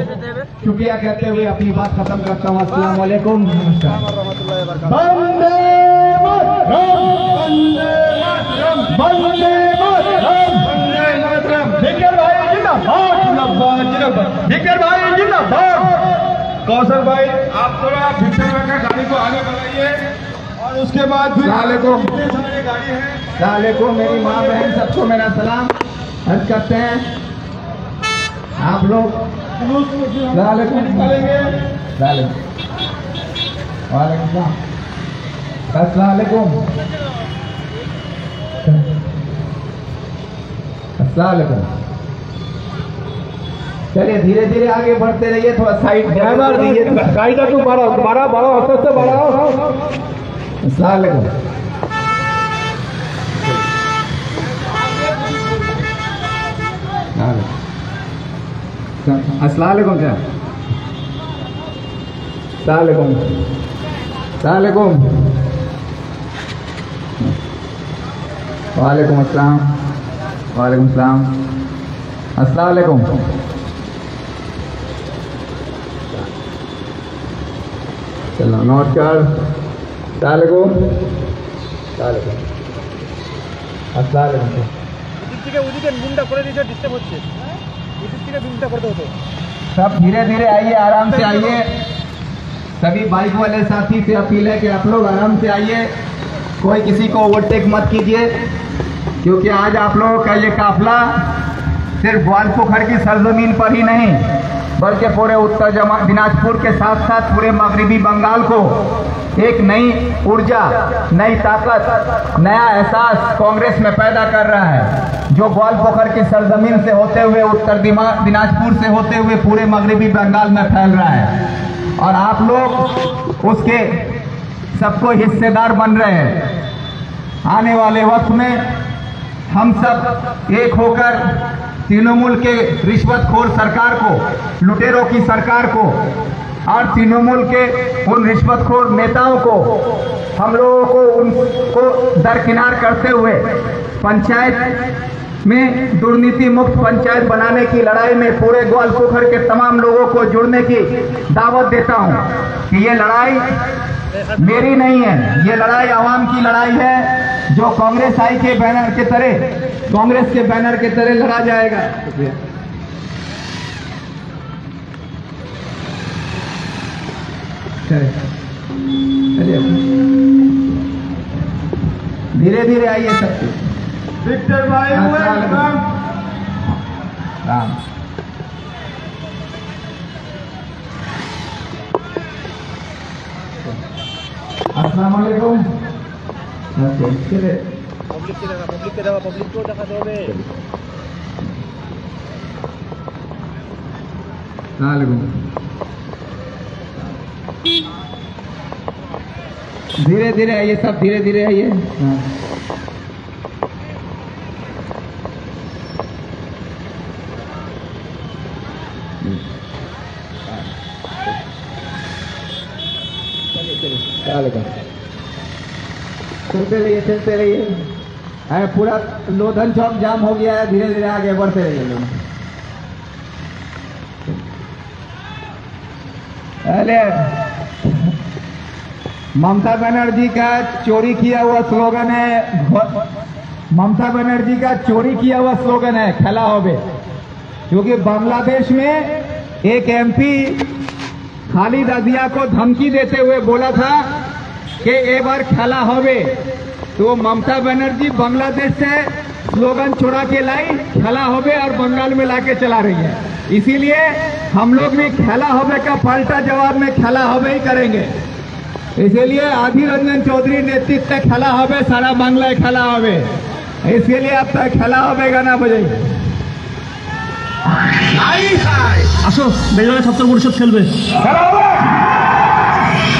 शुक्रिया कहते हुए अपनी बात खत्म करता हूँ। अस्सलाम वालेकुम, नमस्कार। वंदे मातरम, वंदे मातरम, वंदे मातरम। भिक्कर भाई जिंदाबाद, जिंदाबाद, जिंदाबाद। भिक्कर भाई जिंदाबाद। कौशल भाई आप थोड़ा भिक्कर भाई का गाड़ी को आगे बढ़ाइए और उसके बाद फिर गाड़ी है। सलाम, मेरी माँ बहन सबको मेरा सलाम अर्ज करते हैं। आप लोग निकालेंगे। चलिए धीरे धीरे आगे बढ़ते रहिए, थोड़ा साइड दीजिए। गाड़ी का तू बड़ा औसत से बड़ा। अस्सलाम वालेकुम। अस्सलाम वालेकुम क्या? अस्सलाम वालेकुम। अस्सलाम वालेकुम। वालेकुम अस्सलाम। वालेकुम अस्सलाम। अस्सलाम वालेकुम। चलो नमस्कार। अस्सलाम वालेकुम। अस्सलाम वालेकुम। सब धीरे धीरे आइए, आराम से आइए। सभी बाइक वाले साथी से अपील है कि आप लोग आराम से आइए, कोई किसी को ओवरटेक मत कीजिए, क्योंकि आज आप लोगों का ये काफिला सिर्फ ग्वालपोखर की सरजमीन पर ही नहीं बल्कि पूरे उत्तर दिनाजपुर के साथ साथ पूरे मगरबी बंगाल को एक नई ऊर्जा, नई ताकत, नया एहसास कांग्रेस में पैदा कर रहा है, जो ग्वालपोखर की सरजमीन से होते हुए उत्तर दिनाजपुर से होते हुए पूरे मगरबी बंगाल में फैल रहा है। और आप लोग उसके सबको हिस्सेदार बन रहे हैं। आने वाले वक्त में हम सब एक होकर तृणमूल के रिश्वतखोर सरकार को, लुटेरों की सरकार को और तृणमूल के उन रिश्वतखोर नेताओं को, हम लोगों को उनको दरकिनार करते हुए पंचायत में दुर्नीति मुक्त पंचायत बनाने की लड़ाई में पूरे ग्वालपोखर के तमाम लोगों को जुड़ने की दावत देता हूं कि ये लड़ाई मेरी नहीं है, ये लड़ाई आवाम की लड़ाई है, जो कांग्रेस आई के बैनर के तरह, कांग्रेस के बैनर के तरह लड़ा जाएगा। धीरे धीरे आइए सबके। विक्टर भाई राम। अस्सलाम वालेकुम। धीरे धीरे आइए, सब धीरे धीरे आइए। चलते रहिए, चलते रहिए। अरे पूरा लोधन चौक जाम हो गया है, धीरे धीरे आगे बढ़ते रहिए लोग। अरे ममता बनर्जी का चोरी किया हुआ स्लोगन है, ममता बनर्जी का चोरी किया हुआ स्लोगन है खेला होबे। क्योंकि बांग्लादेश में एक एमपी खालिद अजिया को धमकी देते हुए बोला था कि एक बार खेला होबे, तो ममता बनर्जी बांग्लादेश से स्लोगन चुरा के लाई, खेला होबे, और बंगाल में लाके चला रही है। इसीलिए हम लोग भी खेला होबे का पलटा जवाब में खेला होबे ही करेंगे। इसीलिए आधि रंजन चौधरी नेतृत्व में खेला होबे, सारा बांग्ला खेला होबे। इसके लिए अब तक खेला होबे गाना बजाइए। আসো বেলডাঙ্গা ছাত্র পরিষদ খেলবে।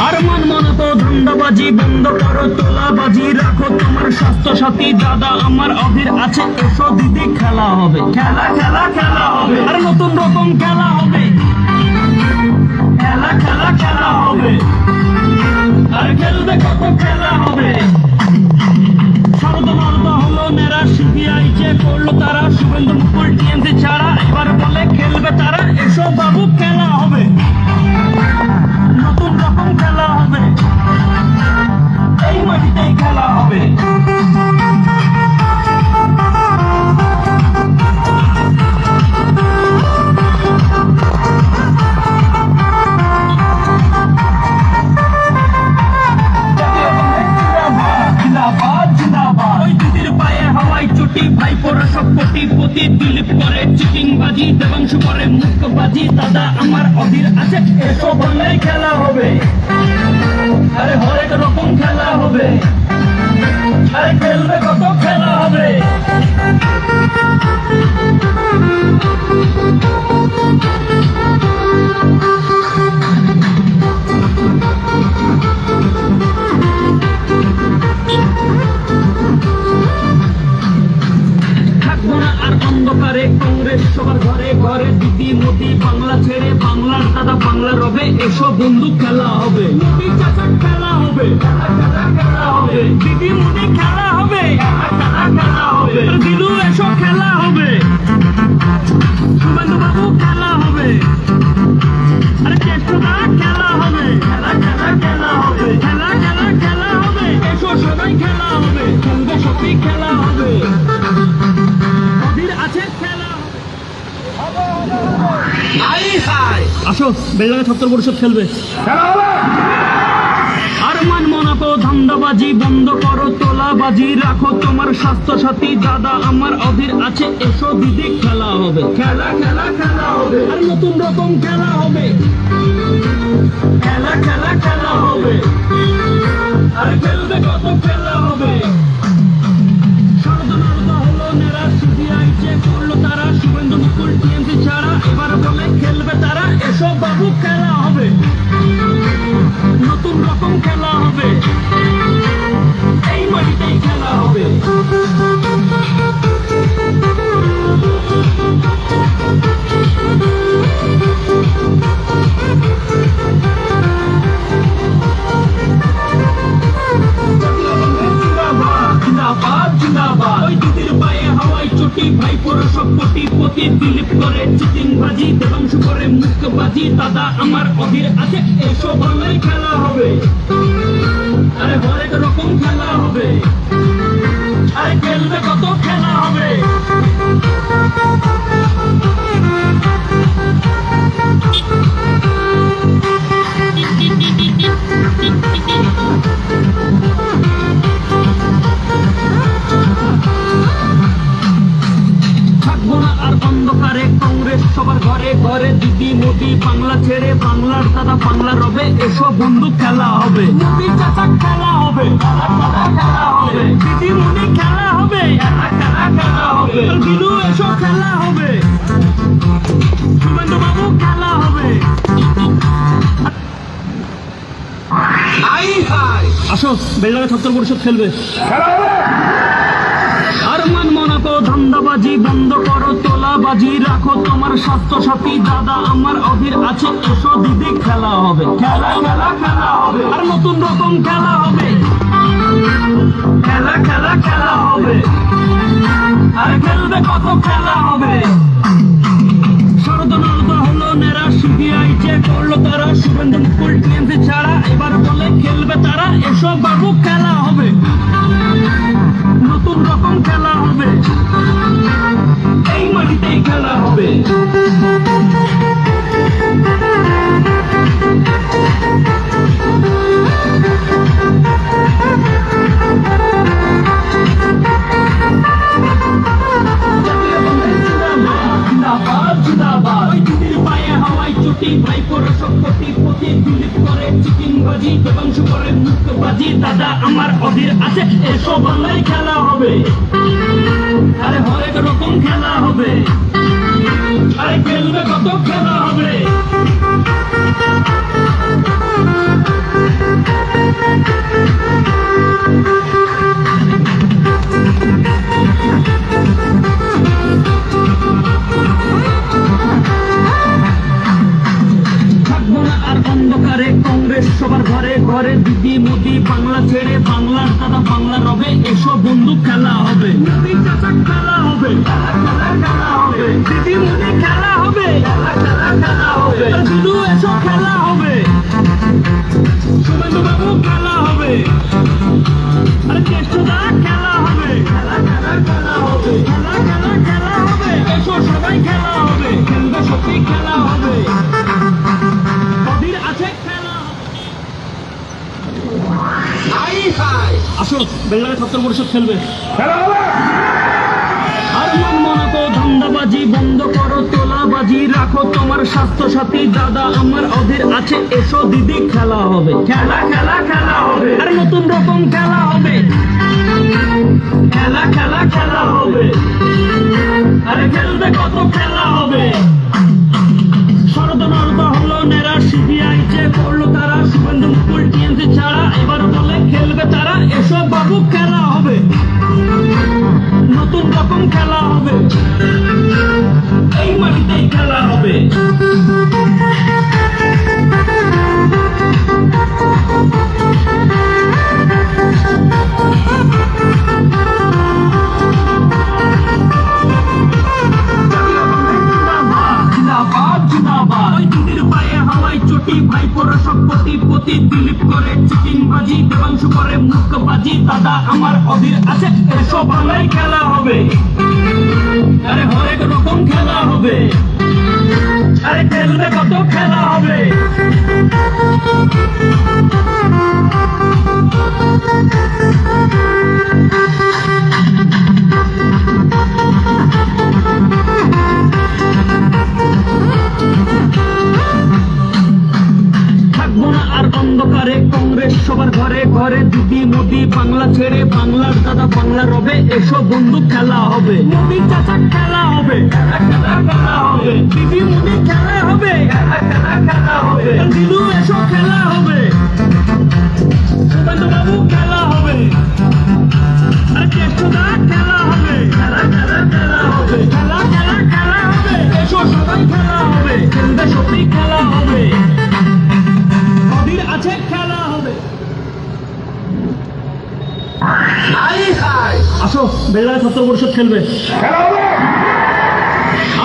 আর মানো তো ধান্দাবাজি বন্ধ করো, তোলাবাজি রাখো তোমার স্বাস্থ্য সাথী দাদা আমার অধীর আছে, এসো দিদি খেলা হবে, খেলা খেলা খেলা হবে, আর নতুন রকম খেলা হবে, খেলা খেলা খেলা হবে, আর খেলবে কত খেলা হবে। সারদা মারদা হলো নেরা, সিপিআই যে করলো তারা, শুভেন্দু মুকুল টিএমসি ছাড়া এবার বলে খেলবে তারা, এসো বাবু খেলা হবে, নতুন রকম খেলা হবে, এই মাটিতেই খেলা হবে। ভাইপোরা সব কোটিপতি, দিলীপ করে চিটিংবাজি, দেবাংশু করে মুখবাজি, দাদা আমার অধীর আছে, এসো বাংলায় খেলা হবে, আরে হরেক রকম খেলা হবে, আরে খেলবে কত খেলা হবে। অন্ধকারে কংগ্রেস সবার ঘরে ঘরে, দিদি মোদি বাংলা ছেড়ে বাংলার দাদা বাংলা রবে, এসো বন্ধু খেলা হবে, মোদি চাচা খেলা হবে, খেলা হবে, দিদি মোদি খেলা হবে, খেলা হবে, দিলু এসো খেলা হবে, শুভেন্দু বাবু খেলা হবে, আরে চেষ্টা খেলা হবে, খেলা খেলা খেলা হবে, খেলা খেলা খেলা হবে, এসো সবাই খেলা হবে, সঙ্গে সত্যি খেলা হবে, আসো বেলডাঙ্গা ছাত্র পরিষদ খেলবে। আর মানো তো ধান্দাবাজি বন্ধ করো, তোলাবাজি রাখো তোমার স্বাস্থ্য সাথী দাদা আমার অধীর আছে, এসো দিদি খেলা হবে, খেলা খেলা খেলা হবে, আর নতুন রকম খেলা হবে, খেলা খেলা খেলা হবে, আর খেলবে কত খেলা হবে। তারা শুভেন্দু মুকুল টিএমসি ছাড়া এবার বলে খেলবে তারা, এসো বাবু খেলা হবে, নতুন রকম খেলা হবে, এই মাটিতেই খেলা হবে। ওই দিদির পায়ে হাওয়াই চটি, ভাইপোরা সব কোটিপতি, দিলীপ করে চিটিংবাজি, দেবাংশু করে মুখবাজি, দাদা আমার অধীর আছে, এসো বাংলায় খেলা হবে, আরে হরেক রকম খেলা হবে, আরে খেলবে কত খেলা হবে। থাকবো না আর অন্ধকারে কংগ্রেস সবার ঘরে ঘরে, দিদি মোদি বাংলা ছেড়ে বাংলার দাদা বাংলা রবে, এসো বন্ধু খেলা হবে। মোদি চাচা খেলা হবে, খেলা হবে। দিদি মোদি খেলা হবে, খেলা হবে। দিলু এসো খেলা হবে, শুভেন্দু বাবু খেলা হবে। আসো বেলডাঙ্গা ছাত্র পরিষদ খেলবে। আর মনাকো ধান্দাবাজি বন্ধ করো, তোলাবাজি রাখো তোমার স্বাস্থ্য সাথী দাদা আমার অধীর আছে, এসো দিদি খেলা হবে। খেলা খেলা খেলা হবে, আর নতুন রকম খেলা হবে। খেলা খেলা খেলা হবে, আর খেলবে কত খেলা হবে। শরদনলদা হলো নেরা, সিবিআই যে করলো তারা, শুভেন্দু মুকুল টিএমসি ছাড়া এবার বলে খেলবে তারা, এসব বাবু খেলা হবে। নতুন রকম খেলা হবে, এই মাটিতেই খেলা হবে। দাদা আমার অধীর আছে, এসো বাংলায় খেলা হবে। আরে হরেক রকম খেলা হবে, আরে খেলবে কত খেলা হবে। অন্ধকারে কংগ্রেস সবার ঘরে ঘরে, দিদি মোদি বাংলা ছেড়ে বাংলার দাদা বাংলা রবে, এসো বন্ধু খেলা হবে। মোদি চাচা খেলা হবে, খেলা হবে। দিদি মোদি খেলা হবে, খেলা হবে। দিলু এসো খেলা হবে, শুভেন্দু বাবু খেলা হবে। আরে কেষ্টদা খেলা হবে, খেলা খেলা খেলা হবে। খেলা খেলা খেলা হবে, এসো সবাই খেলা হবে। খেলবে সত্যি খেলা হবে, আসো বেলডাঙ্গা ছাত্র পরিষদ খেলবে। আর মনাকো ধান্দাবাজি বন্ধ করো, তোলাবাজি রাখো তোমার স্বাস্থ্য সাথী দাদা আমার অধীর আছে, এসো দিদি খেলা হবে। খেলা খেলা খেলা হবে, আর নতুন রকম খেলা হবে। খেলা খেলা খেলা হবে, আরে খেলবে কত খেলা হবে। শরদনলদা হলো নেরা, সিবিআই যে করলো তারা, শুভেন্দু মুকুল টিএমসি ছাড়া এবার বলে খেলবে তারা, এসব বাবু খেলা হবে। নতুন রকম খেলা হবে, এই মাটিতেই খেলা হবে। ভাইপোরা সব কোটিপতি, দিলীপ করে চিটিংবাজি, দেবাংশু করে মুখবাজি, দাদা আমার অধীর আছে, এসো বাংলায় খেলা হবে। আরে হরেক রকম খেলা হবে, আরে খেলবে কত খেলা হবে। আর অন্ধকারে কংগ্রেস সবার ঘরে ঘরে, দিদি মোদি বাংলা ছেড়ে বাংলার দাদা বাংলা রবে, এসো বন্ধু খেলা হবে। মোদি চাচা খেলা হবে, খেলা খেলা হবে। দিদি মোদি খেলা হবে, খেলা খেলা হবে। দিলু এসো খেলা হবে, শুভেন্দু বাবু খেলা হবে। আর কেষ্টদা খেলা হবে, খেলা খেলা খেলা হবে। খেলা খেলা খেলা হবে, এসো সবাই খেলা হবে। খেলবে সত্যি খেলা হবে, আছে খেলা হবে। আসো বেলডাঙ্গা ছাত্র পরিষদ খেলবে।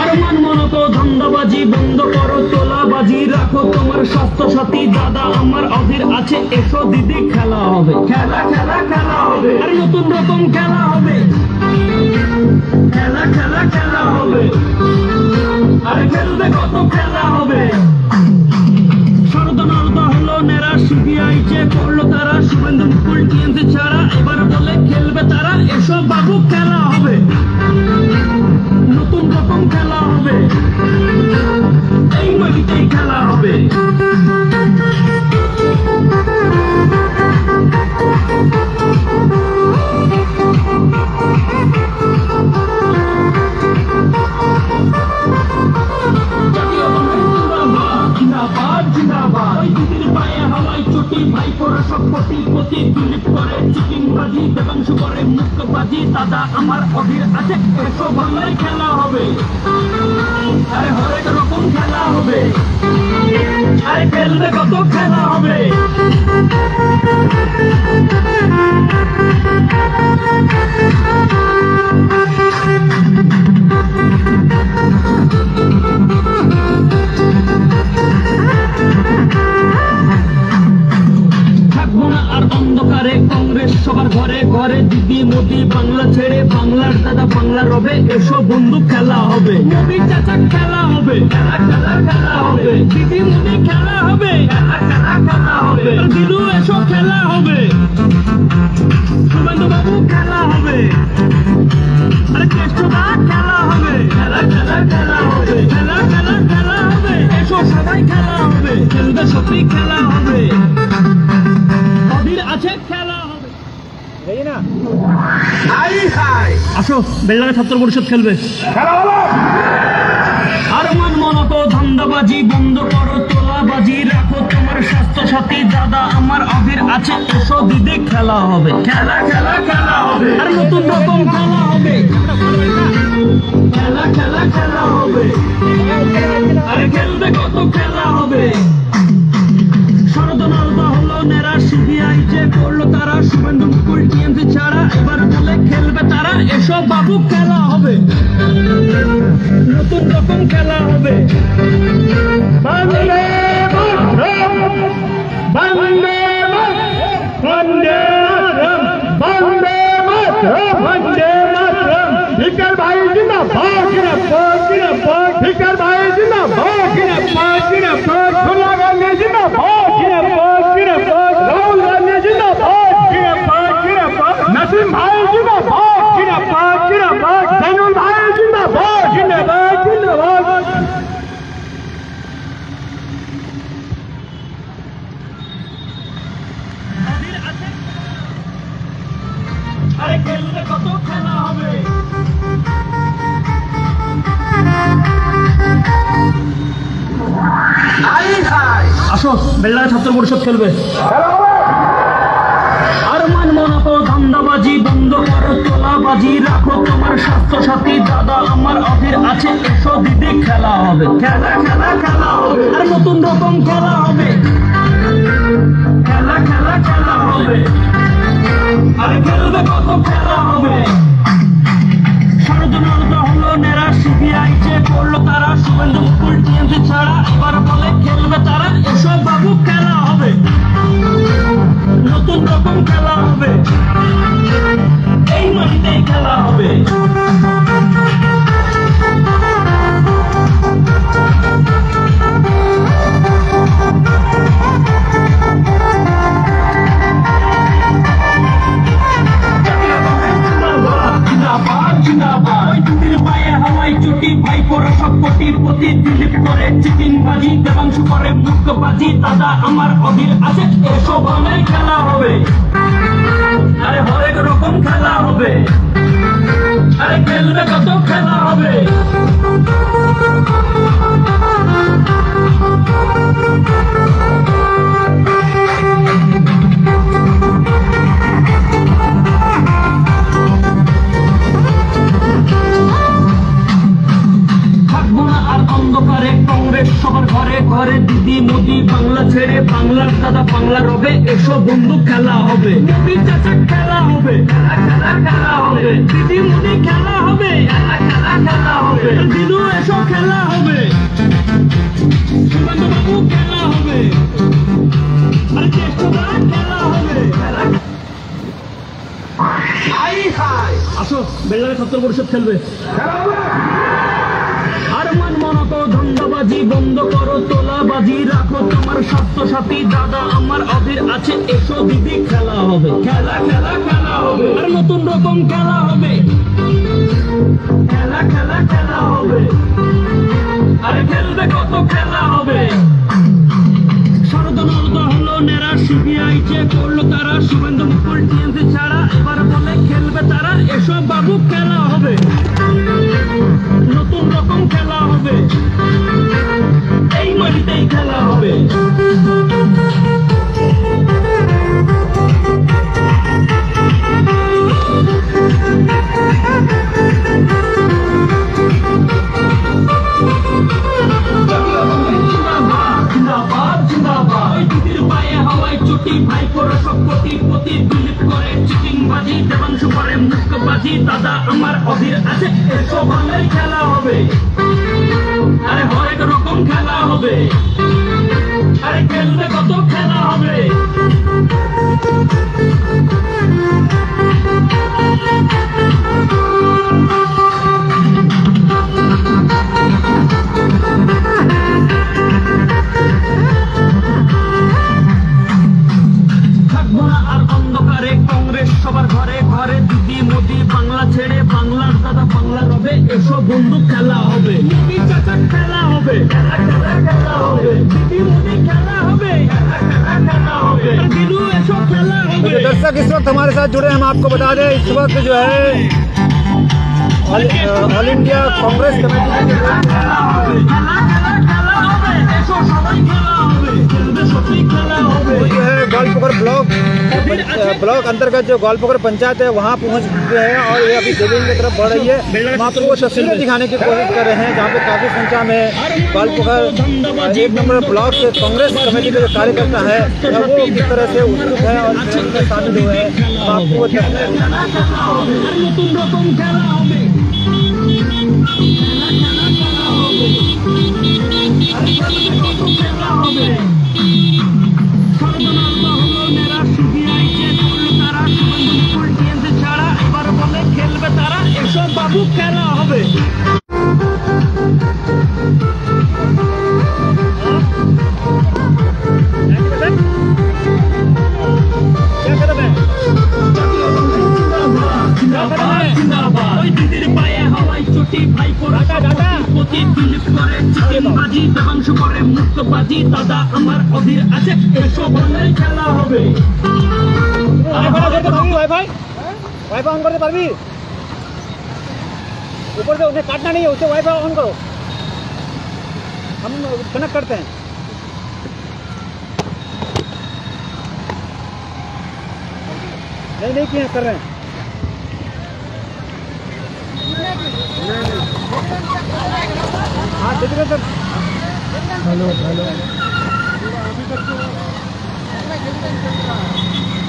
আর মনাকো ধান্দাবাজি বন্ধ করো, তোলাবাজি রাখো তোমার স্বাস্থ্য সাথী দাদা আমার অধীর আছে, এসো দিদি খেলা হবে। খেলা খেলা খেলা হবে, আর নতুন রকম খেলা হবে। খেলা খেলা খেলা হবে, আর খেলবে কত খেলা হবে। শরদনলদা হলো নেরা, সিবিআই যে করলো তারা, শুভেন্দু মুকুল টিএমসি ছাড়া এবার বলে খেলবে তারা, এসব বাবু খেলা হবে। নতুন রকম খেলা হবে, এই দেবাংশু করে মুক্তবাজি দাদা আমার অধীর আছে এসো বাংলায় খেলা হবে আরে হরেক রকম খেলা হবে আরে খেলবে কত খেলা হবে আর অন্ধকারে কংগ্রেস সবার ঘরে ঘরে দিদি মোদি বাংলা ছেড়ে বাংলার দাদা বাংলা রবে এসো বন্ধু খেলা হবে মোদি চাচা খেলা হবে খেলা খেলা খেলা হবে দিদি মোদি খেলা হবে খেলা খেলা খেলা হবে দিদু এসো খেলা হবে শুভেন্দু বাবু খেলা হবে আরে কেষ্টদা খেলা হবে খেলা খেলা খেলা হবে খেলা খেলা খেলা হবে এসো সবাই খেলা হবে খেলবে সত্যি খেলা হবে আছে খেলা হবে আসো বেলডাঙ্গা ছাত্র পরিষদ খেলবে আর মনত ধান্দাবাজি বন্ধ করো তোলাবাজি রাখো তোমার স্বাস্থ্য সাথী দাদা আমার অধীর আছে এসো দিদি খেলা হবে খেলা খেলা খেলা হবে আর নতুন রকম খেলা হবে খেলা খেলা খেলা হবে আরে খেলবে কত খেলা হবে শরদনালদা হলো নেরা সিবিআই যে করলো তারা শুভেন্দু মুকুল টিএমসি ছাড়া এবার বলে খেলবে তারা এসব বাবু খেলা হবে নতুন রকম খেলা হবে বন্দে মাতরম বন্দে বন্দে বন্দে মাতরম বন্দে মাতরম ভিকার ভাই জিন্দাবাদ জিন্দাবাদ জিন্দাবাদ ভিকার ভাই জিন্দাবাদ জিন্দাবাদ জিন্দাবাদ সোনিয়া গান্ধী জিন্দাবাদ राहुल गांधी जिंदाबाद जिंदाबाद जिंदाबाद नसीम भाई जिंदाबाद जिंदाबाद जिंदाबाद जैनुल भाई जिंदाबाद जिंदाबाद जिंदाबाद अरे खेलने कत खेला হবে আসো বেলডাঙ্গা ছাত্র পরিষদ খেলবে আর মনত ধান্দাবাজি বন্ধ করো তোলাবাজি রাখো তোমার স্বাস্থ্য সাথী দাদা আমার অধীর আছে এসো দিদি খেলা হবে খেলা খেলা খেলা হবে আর নতুন রকম খেলা হবে খেলা খেলা খেলা হবে আরে খেলবে কত খেলা হবে শরদনালদা হলো নেরা সিবিআই যে করলো তারা শুভেন্দু মুকুল টিএমসি ছাড়া এবার বলে খেলবে তারা এসব বাবু খেলা হবে নতুন রকম খেলা হবে এই মাটিতেই খেলা হবে দেবাংশু করে মুক্তবাজি দাদা আমার অধীর আছে এসো বাংলায় খেলা হবে আরে হরেক রকম খেলা হবে আরে খেলবে কত খেলা হবে অন্ধকারে কংগ্রেস সবার ঘরে ঘরে দিদি মোদি বাংলা ছেড়ে বাংলার দাদা বাংলা রবে এসো বন্ধু খেলা হবে মোদি চাচা খেলা হবে খেলা খেলা খেলা হবে দিদি মোদি খেলা হবে খেলা খেলা খেলা হবে দিদু এসো খেলা হবে শুভেন্দু বাবু খেলা হবে আর কেষ্টদা খেলা হবে আসো বেলডাঙ্গা ছাত্র পরিষদ খেলবে আর মনত ধান্দাবাজি বন্ধ করো তোলাবাজি রাখো তোমার স্বাস্থ্য সাথী দাদা আমার অধীর আছে এসো দিদি খেলা হবে খেলা খেলা খেলা হবে আর নতুন রকম খেলা হবে খেলা খেলা খেলা হবে আরে খেলবে কত খেলা হবে শরদনালদা হলো নেরা সিবিআই যে করলো তারা শুভেন্দু মুকুল টিএমসি ছাড়া এবার বলে খেলবে তারা এসব বাবু খেলা হবে নতুন রকম খেলা হবে এই মাটিতেই খেলা হবে বাজি দাদা আমার অধীর আছে এসো বাংলায় খেলা হবে আরে হরেক রকম খেলা হবে আরে খেলবে কত খেলা হবে সবার ঘরে ঘরে দিদি মোদি বাংলা ছেড়ে বাংলার দাদা বাংলা রবে এসব বন্ধু খেলা হবে মোদি চাচা খেলা হবে খেলা হবে দিদি মোদি খেলা হবে খেলা হবে दिलू एसो खेला হবে। दर्शक इस वक्त हमारे साथ जुड़े हम आपको बता दें इस वक्त जो है ऑल इंडिया कांग्रेस कमेटी जो है ग्वालपोखर ब्लॉक अंतर्गत जो ग्वालपोखर पंचायत है वहाँ पहुँच चुके हैं और ये अभी देवी की तरफ बढ़ रही है। हम आपको तस्वीरें दिखाने की कोशिश कर रहे हैं जहाँ पे काफ़ी संख्या में ग्वालपोखर 1 नंबर ब्लॉक से कांग्रेस कमेटी के जो कार्यकर्ता है वो किस तरह से उत्सुक है और इसमें शामिल हुए हैं। हम आपको वो तस्वीरें बाबू खेला হবে দেবাংশু করে মুক্ত বাজি দাদা আমার অধীর আছে এসব বাংলায় খেলা হবে वाईफाई ऑन करते पारबी ऊपर से उन्हें काटना नहीं है उसे वाईफाई ऑन करो हम कनेक्ट करते हैं। नहीं किए कर रहे हैं हाँ देखिए सर हेलो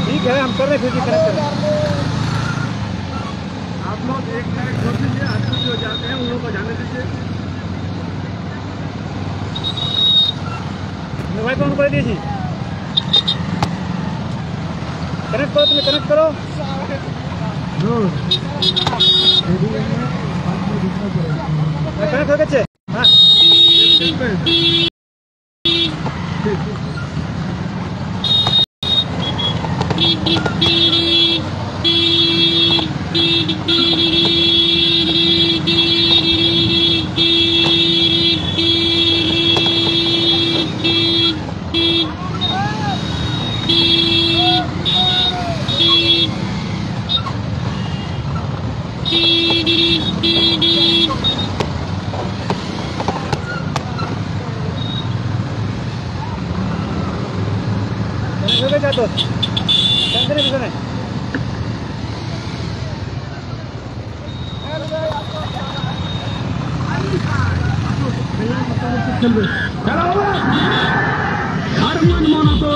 ठीक है हम कर रहे हैं फिर भी कनेक्ट कर रहे हैं। आप लोग एक मिनट छोड़ दीजिए आप लोग जो जाते हैं उन लोगों को जाने दीजिए। वाईफाई ऑन कर दीजिए कनेक्ट करो तुम्हें कनेक्ट करो कनेक्ट हो गए हाँ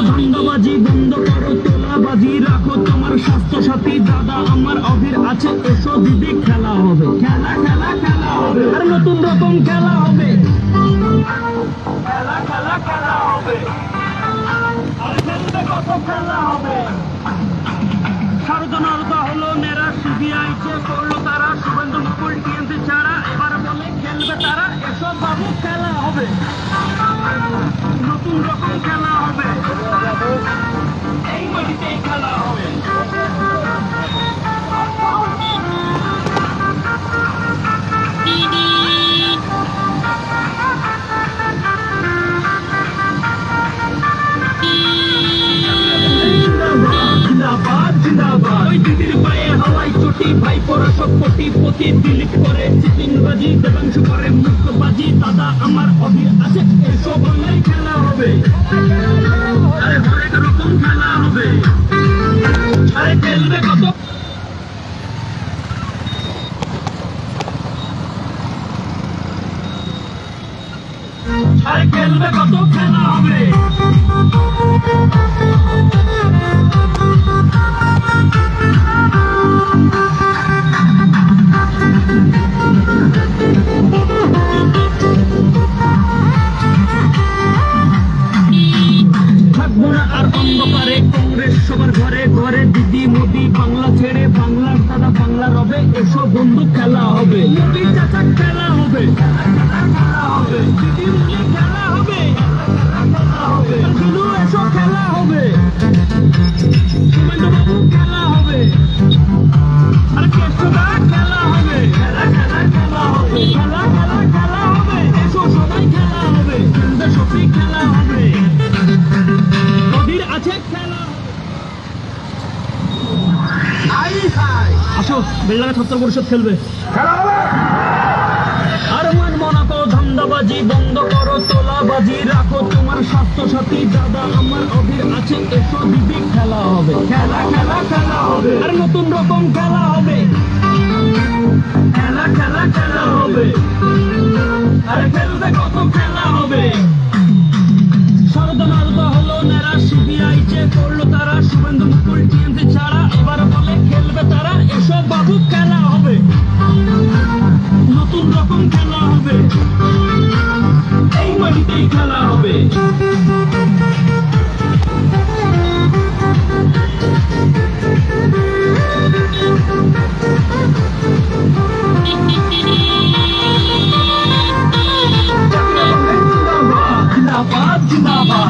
ধান্দাবাজি বন্ধ করো তোলাবাজি রাখো তোমার স্বাস্থ্য সাথী দাদা আমার অধীর আছে এসো দিদি খেলা হবে খেলা খেলা খেলা হবে আর নতুন রকম খেলা হবে খেলা খেলা খেলা হবে আর খেলবে কত খেলা হবে সারদনর্দা হলো নেরা সিবিআই যে করলো তারা শুভেন্দু মুকুল টিএমসি ছাড়া এবার বলে খেলবে তারা এসব বাবু খেলা হবে নতুন রকম খেলা হবে এই মাটিতেই খেলা হবে ভাই পরাশক কোটি পতি দিলীপ করে চিটিংবাজি দেবাংশু করে মুক্তবাজি দাদা আমার অধীর আছে এসব বাংলায় খেলা হবে আরে হরেক রকম খেলা হবে আরে খেলবে কত আরে খেলবে কত খেলা হবে এসো বন্ধু খেলা হবে, নদীর চাচা খেলা হবে, খেলা হবে, দিদির খেলা হবে, খেলা হবে, শুধু এসো খেলা হবে, শুভেন্দুবাবু খেলা হবে, আর কেষ্টদা খেলা হবে, খেলা খেলা খেলা হবে, খেলা খেলা খেলা হবে, এসো সবাই খেলা হবে, সুন্দর সত্যি খেলা হবে, নদীর আছে খেলা। আসো বেলডাঙ্গা ছাত্র পরিষদ খেলবে। আর মানব না তো ধান্দাবাজি, বন্ধ করো তোলাবাজি, রাখো তোমার স্বাস্থ্য সাথী, দাদা আমার অধীর আছে, এসো দিদি খেলা হবে, খেলা খেলা খেলা হবে, আর নতুন রকম খেলা হবে, খেলা খেলা খেলা হবে, আর খেলবে কত খেলা হবে। শরদমালদা হলো নেরা, সিবিআই যে করলো তারা, শুভেন্দু মুকুল টিএমসি ছাড়া, এবার বলে খেলবে তারা, এসব বাবু খেলা হবে, নতুন রকম খেলা হবে, এই মাটিতেই খেলা হবে।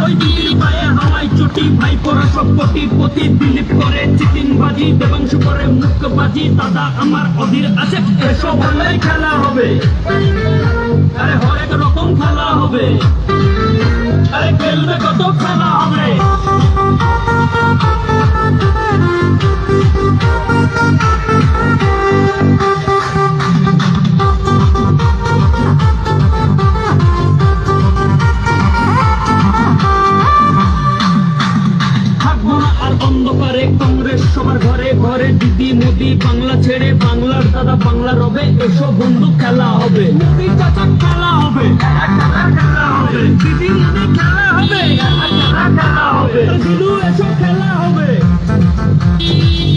ওই দিদির পায়ে হাওয়াই চটি, ভাই পড়া সব কোটি দিলীপ করে চিটিংবাজি, দেবাংশু করে মুখবাজি, দাদা আমার অধীর আছে, এসব বললেই খেলা হবে, আরে হরেক রকম খেলা হবে, আরে খেলবে কত খেলা হবে। অন্ধকারে কংগ্রেস সবার ঘরে ঘরে, দিদি মোদি বাংলা ছেড়ে বাংলার দাদা বাংলা রবে, এসো বন্ধু খেলা হবে, মোদি চাচা খেলা হবে, খেলা হবে, দিদি মোদি খেলা হবে, খেলা হবে, দিদু এসো খেলা হবে,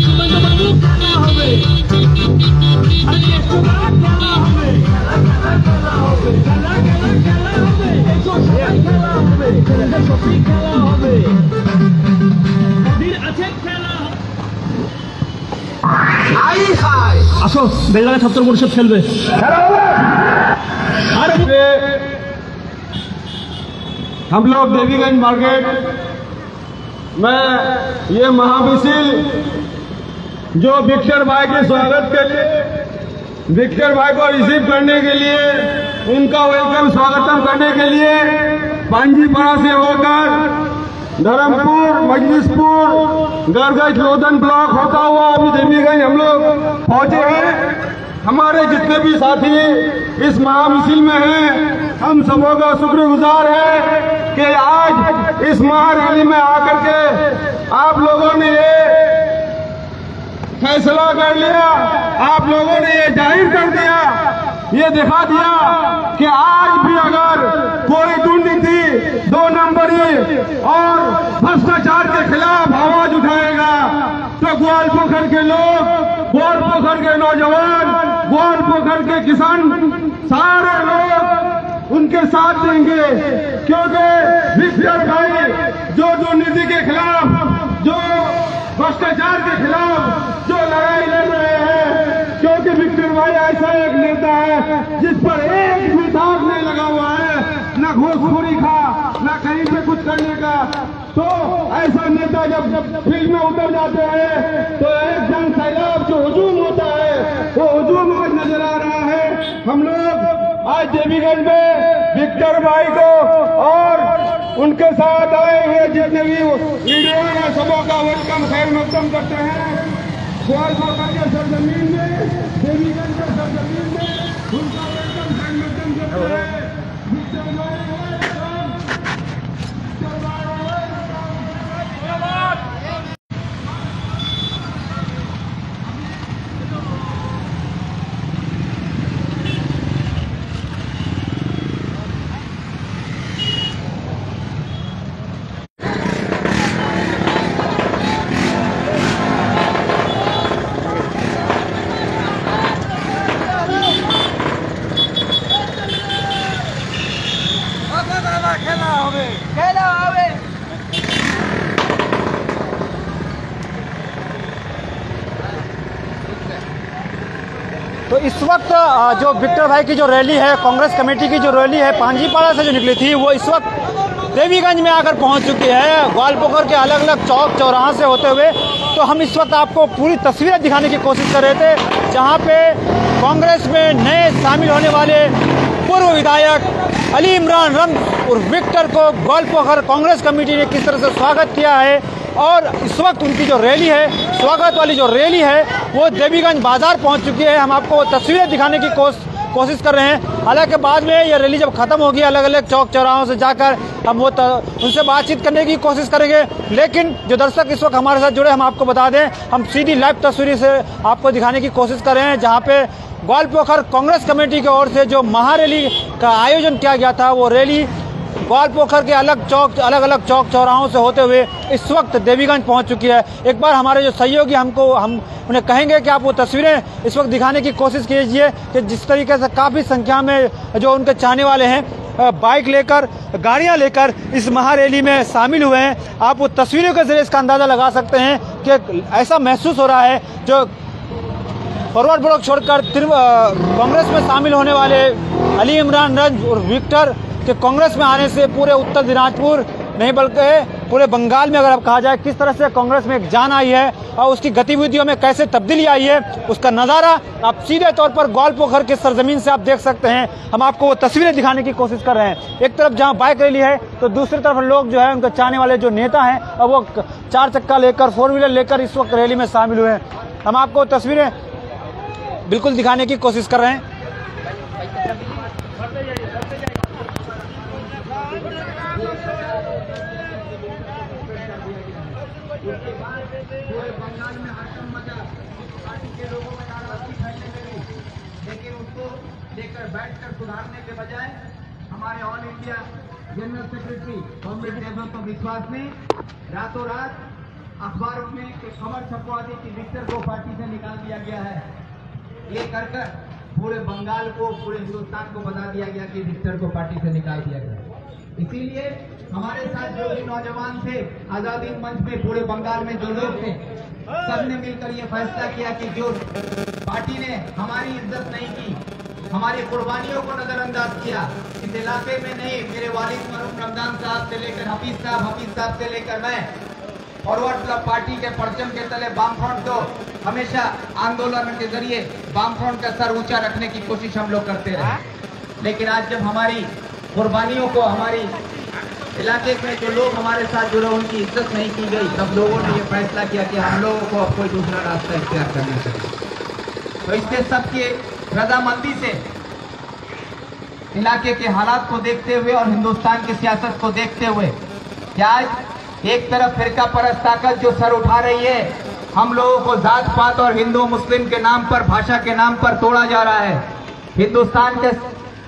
শুভেন্দুবাবু খেলা হবে, আর কেষ্টদা খেলা হবে, খেলা হবে, খেলা খেলা খেলা হবে, এসো সবাই খেলা হবে, সত্যি খেলা হবে, আসো বেলডাঙ্গা ছাত্র পরিষদ খেলবে। हम लोग देवीगंज मार्केट में ये महामिছিল जो विक्टर भाई के स्वागत के लिए, विक्टर भाई को रिसीव करने के लिए, उनका वेलकम स्वागतम करने के लिए पांजीपाड़ा से होकर धर्मपुर, मजलिसपुर, गरगज, लोधन ब्लॉक होता हुआ अभी देवीगंज हम लोग पहुंचे हैं। हमारे जितने भी साथी इस महामिছিল में हैं, हम सबों का शुक्रगुजार है कि आज इस महारैली में आकर के आप लोगों ने ये फैसला कर लिया, आप लोगों ने ये जाहिर कर दिया, ये दिखा दिया कि आज भी अगर कोई दुर्नीति, दो नंबरी और भ्रष्टाचार के खिलाफ आवाज उठाएगा तो ग्वालपोखर के लोग, ग्वालपोखर के नौजवान, ग्वालपोखर के किसान, सारे लोग उनके साथ देंगे, क्योंकि विक्टर भाई जो दुर्नीति के खिलाफ, जो भ्रष्टाचार के खिलाफ जो लड़ाई लड़ रहे हैं, क्योंकि विक्टर भाई ऐसा एक नेता है जिस पर एक भी दाग नहीं लगा हुआ है, न घूसखोरी का, न कहीं से कुछ करने का। तो ऐसा नेता जब फील्ड में उतर जाते हैं तो एक जन सैलाब जो हुजूम होता है, वो हुजूम आज नजर आ रहा है। हम लोग आज देवीगंज में विक्टर भाई को और उनके साथ आए हुए जितने भी वीडियो या सबों का वेलकम, खैर मकदम करते हैं। ग्वालपोखर के सरजमीन में, देवीगंज के सरजमीन में उनका वेलकम, खैर मकदम करते हैं। विक्टर भाई वेलकम, विक्टर भाई वेलकम। Go, go, go, तो इस वक्त जो विक्टर भाई की जो रैली है, कांग्रेस कमेटी की जो रैली है पांजीपाड़ा से जो निकली थी, वो इस वक्त देवीगंज में आकर पहुंच चुकी है, ग्वालपोखर के अलग अलग चौक चौराहा से होते हुए। तो हम इस वक्त आपको पूरी तस्वीरें दिखाने की कोशिश कर रहे थे, जहां पे कांग्रेस में नए शामिल होने वाले पूर्व विधायक अली इमरान रम्ज और विक्टर को ग्वालपोखर कांग्रेस कमेटी ने किस तरह से स्वागत किया है। और इस वक्त उनकी जो रैली है, स्वागत वाली जो रैली है, वो देवीगंज बाजार पहुंच चुकी है। हम आपको तस्वीरें दिखाने की कोशिश कर रहे हैं। हालांकि बाद में ये रैली जब खत्म होगी, अलग अलग चौक चौराहों से जाकर हम वो उनसे बातचीत करने की कोशिश करेंगे। लेकिन जो दर्शक इस वक्त हमारे साथ जुड़े, हम आपको बता दें, हम सीधी लाइव तस्वीर से आपको दिखाने की कोशिश कर रहे हैं, जहाँ पे ग्वालपोखर कांग्रेस कमेटी की ओर से जो महारैली का आयोजन किया गया था, वो रैली ग्वालपोखर के अलग अलग चौक चौराहों से होते हुए इस वक्त देवीगंज पहुंच चुकी है। एक बार हमारे जो सहयोगी हम उन्हें कहेंगे कि आप वो तस्वीरें इस वक्त दिखाने की कोशिश कीजिए कि जिस तरीके से काफ़ी संख्या में जो उनके चाहने वाले हैं बाइक लेकर, गाड़ियां लेकर इस महारैली में शामिल हुए हैं। आप वो तस्वीरों के जरिए इसका अंदाज़ा लगा सकते हैं कि ऐसा महसूस हो रहा है जो फॉरवर्ड ब्लॉक छोड़कर कांग्रेस में शामिल होने वाले अली इमरान रम्ज और विक्टर के कांग्रेस में आने से पूरे उत्तर दिनाजपुर नहीं बल्कि पूरे बंगाल में अगर आप कहा जाए किस तरह से कांग्रेस में एक जान आई है और उसकी गतिविधियों में कैसे तब्दीली आई है, उसका नज़ारा आप सीधे तौर पर ग्वालपोखर के सरजमीन से आप देख सकते हैं। हम आपको वो तस्वीरें दिखाने की कोशिश कर रहे हैं। एक तरफ जहां बाइक रैली है तो दूसरी तरफ लोग जो है उनके चाहने वाले जो नेता हैं और वो 4 चक्का लेकर, 4 व्हीलर लेकर इस वक्त रैली में शामिल हुए हैं। हम आपको तस्वीरें बिल्कुल दिखाने की कोशिश कर रहे हैं। लेकिन उसको लेकर बैठकर सुधारने के बजाय हमारे all India general secretary comrade Devdutt Vishwas ने रातों रात अखबारों में एक खबर छपवा दी कि विक्टर को पार्टी से निकाल दिया गया है। ये कर पूरे बंगाल को, पूरे हिंदुस्तान को बता दिया गया कि विक्टर को पार्टी से निकाल दिया गया। इसीलिए हमारे साथ जो भी नौजवान थे आजादी मंच में, पूरे बंगाल में जो लोग थे, सबने मिलकर ये फैसला किया कि जो पार्टी ने हमारी इज्जत नहीं की, हमारी कुर्बानियों को नजरअंदाज किया, इस इलाके में नहीं, मेरे वालिद मरहूम रमजान साहब से लेकर हफीज साहब से लेकर मैं फॉरवर्ड ब्लॉक पार्टी के परचम के तले वामफ्रंट को हमेशा आंदोलन के जरिए वामफ्रंट का सर ऊंचा रखने की कोशिश हम लोग करते रहे। लेकिन आज जब हमारी कुर्बानियों को, हमारी इलाके में जो लोग हमारे साथ जुड़े उनकी इज्जत नहीं की गई, तब लोगों ने ये फैसला किया कि हम लोगों को अब कोई दूसरा रास्ता इख्तियार करना चाहिए। तो इसके सबके रजामंदी से, इलाके के हालात को देखते हुए और हिंदुस्तान की सियासत को देखते हुए, क्या आज एक तरफ फिरका परस्त ताकत जो सर उठा रही है, हम लोगों को जात पात और हिंदू मुस्लिम के नाम पर, भाषा के नाम पर तोड़ा जा रहा है। हिंदुस्तान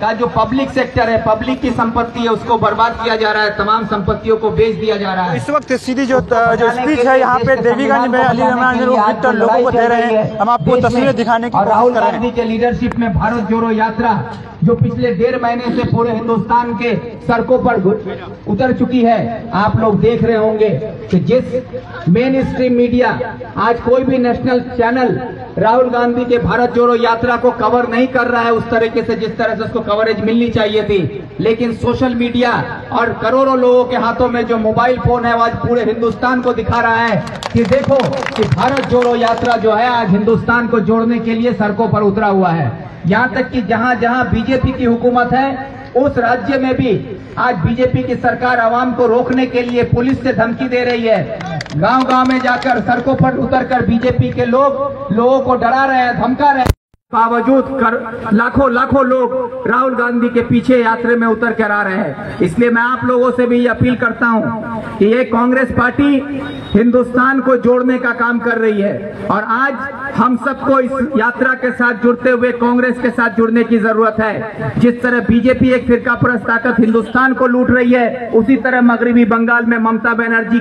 का जो पब्लिक सेक्टर है, पब्लिक की संपत्ति है, उसको बर्बाद किया जा रहा है, तमाम संपत्तियों को बेच दिया जा रहा है। इस वक्त सीधी जो स्पीच है यहाँ पे देवीगंज में अली इमरान विक्टर लोगों को दे रहे हैं। हम आपको तस्वीरें दिखाने की और राहुल गांधी के लीडरशिप में भारत जोड़ो यात्रा जो पिछले 1.5 महीने से पूरे हिंदुस्तान के सड़कों पर उतर चुकी है। आप लोग देख रहे होंगे कि जिस मेन स्ट्रीम मीडिया, आज कोई भी नेशनल चैनल राहुल गांधी के भारत जोड़ो यात्रा को कवर नहीं कर रहा है उस तरीके से जिस तरह से उसको कवरेज मिलनी चाहिए थी। लेकिन सोशल मीडिया और करोड़ों लोगों के हाथों में जो मोबाइल फोन है, आज पूरे हिंदुस्तान को दिखा रहा है कि देखो कि भारत जोड़ो यात्रा जो है आज हिंदुस्तान को जोड़ने के लिए सड़कों पर उतरा हुआ है। यहाँ तक कि जहाँ जहाँ बीजेपी की हुकूमत है, उस राज्य में भी आज बीजेपी की सरकार आवाम को रोकने के लिए पुलिस से धमकी दे रही है। गांव-गांव में जाकर, सड़कों पर उतरकर बीजेपी के लोगों को डरा रहे हैं, धमका रहे हैं। बावजूद लाखों लोग राहुल गांधी के पीछे यात्रा में उतर कर आ रहे हैं। इसलिए मैं आप लोगों से भी अपील करता हूं कि ये कांग्रेस पार्टी हिंदुस्तान को जोड़ने का काम कर रही है और आज हम सबको इस यात्रा के साथ जुड़ते हुए कांग्रेस के साथ जुड़ने की जरूरत है। जिस तरह बीजेपी एक फिरका परस्त ताकत हिंदुस्तान को लूट रही है, उसी तरह मगरबी बंगाल में ममता बनर्जी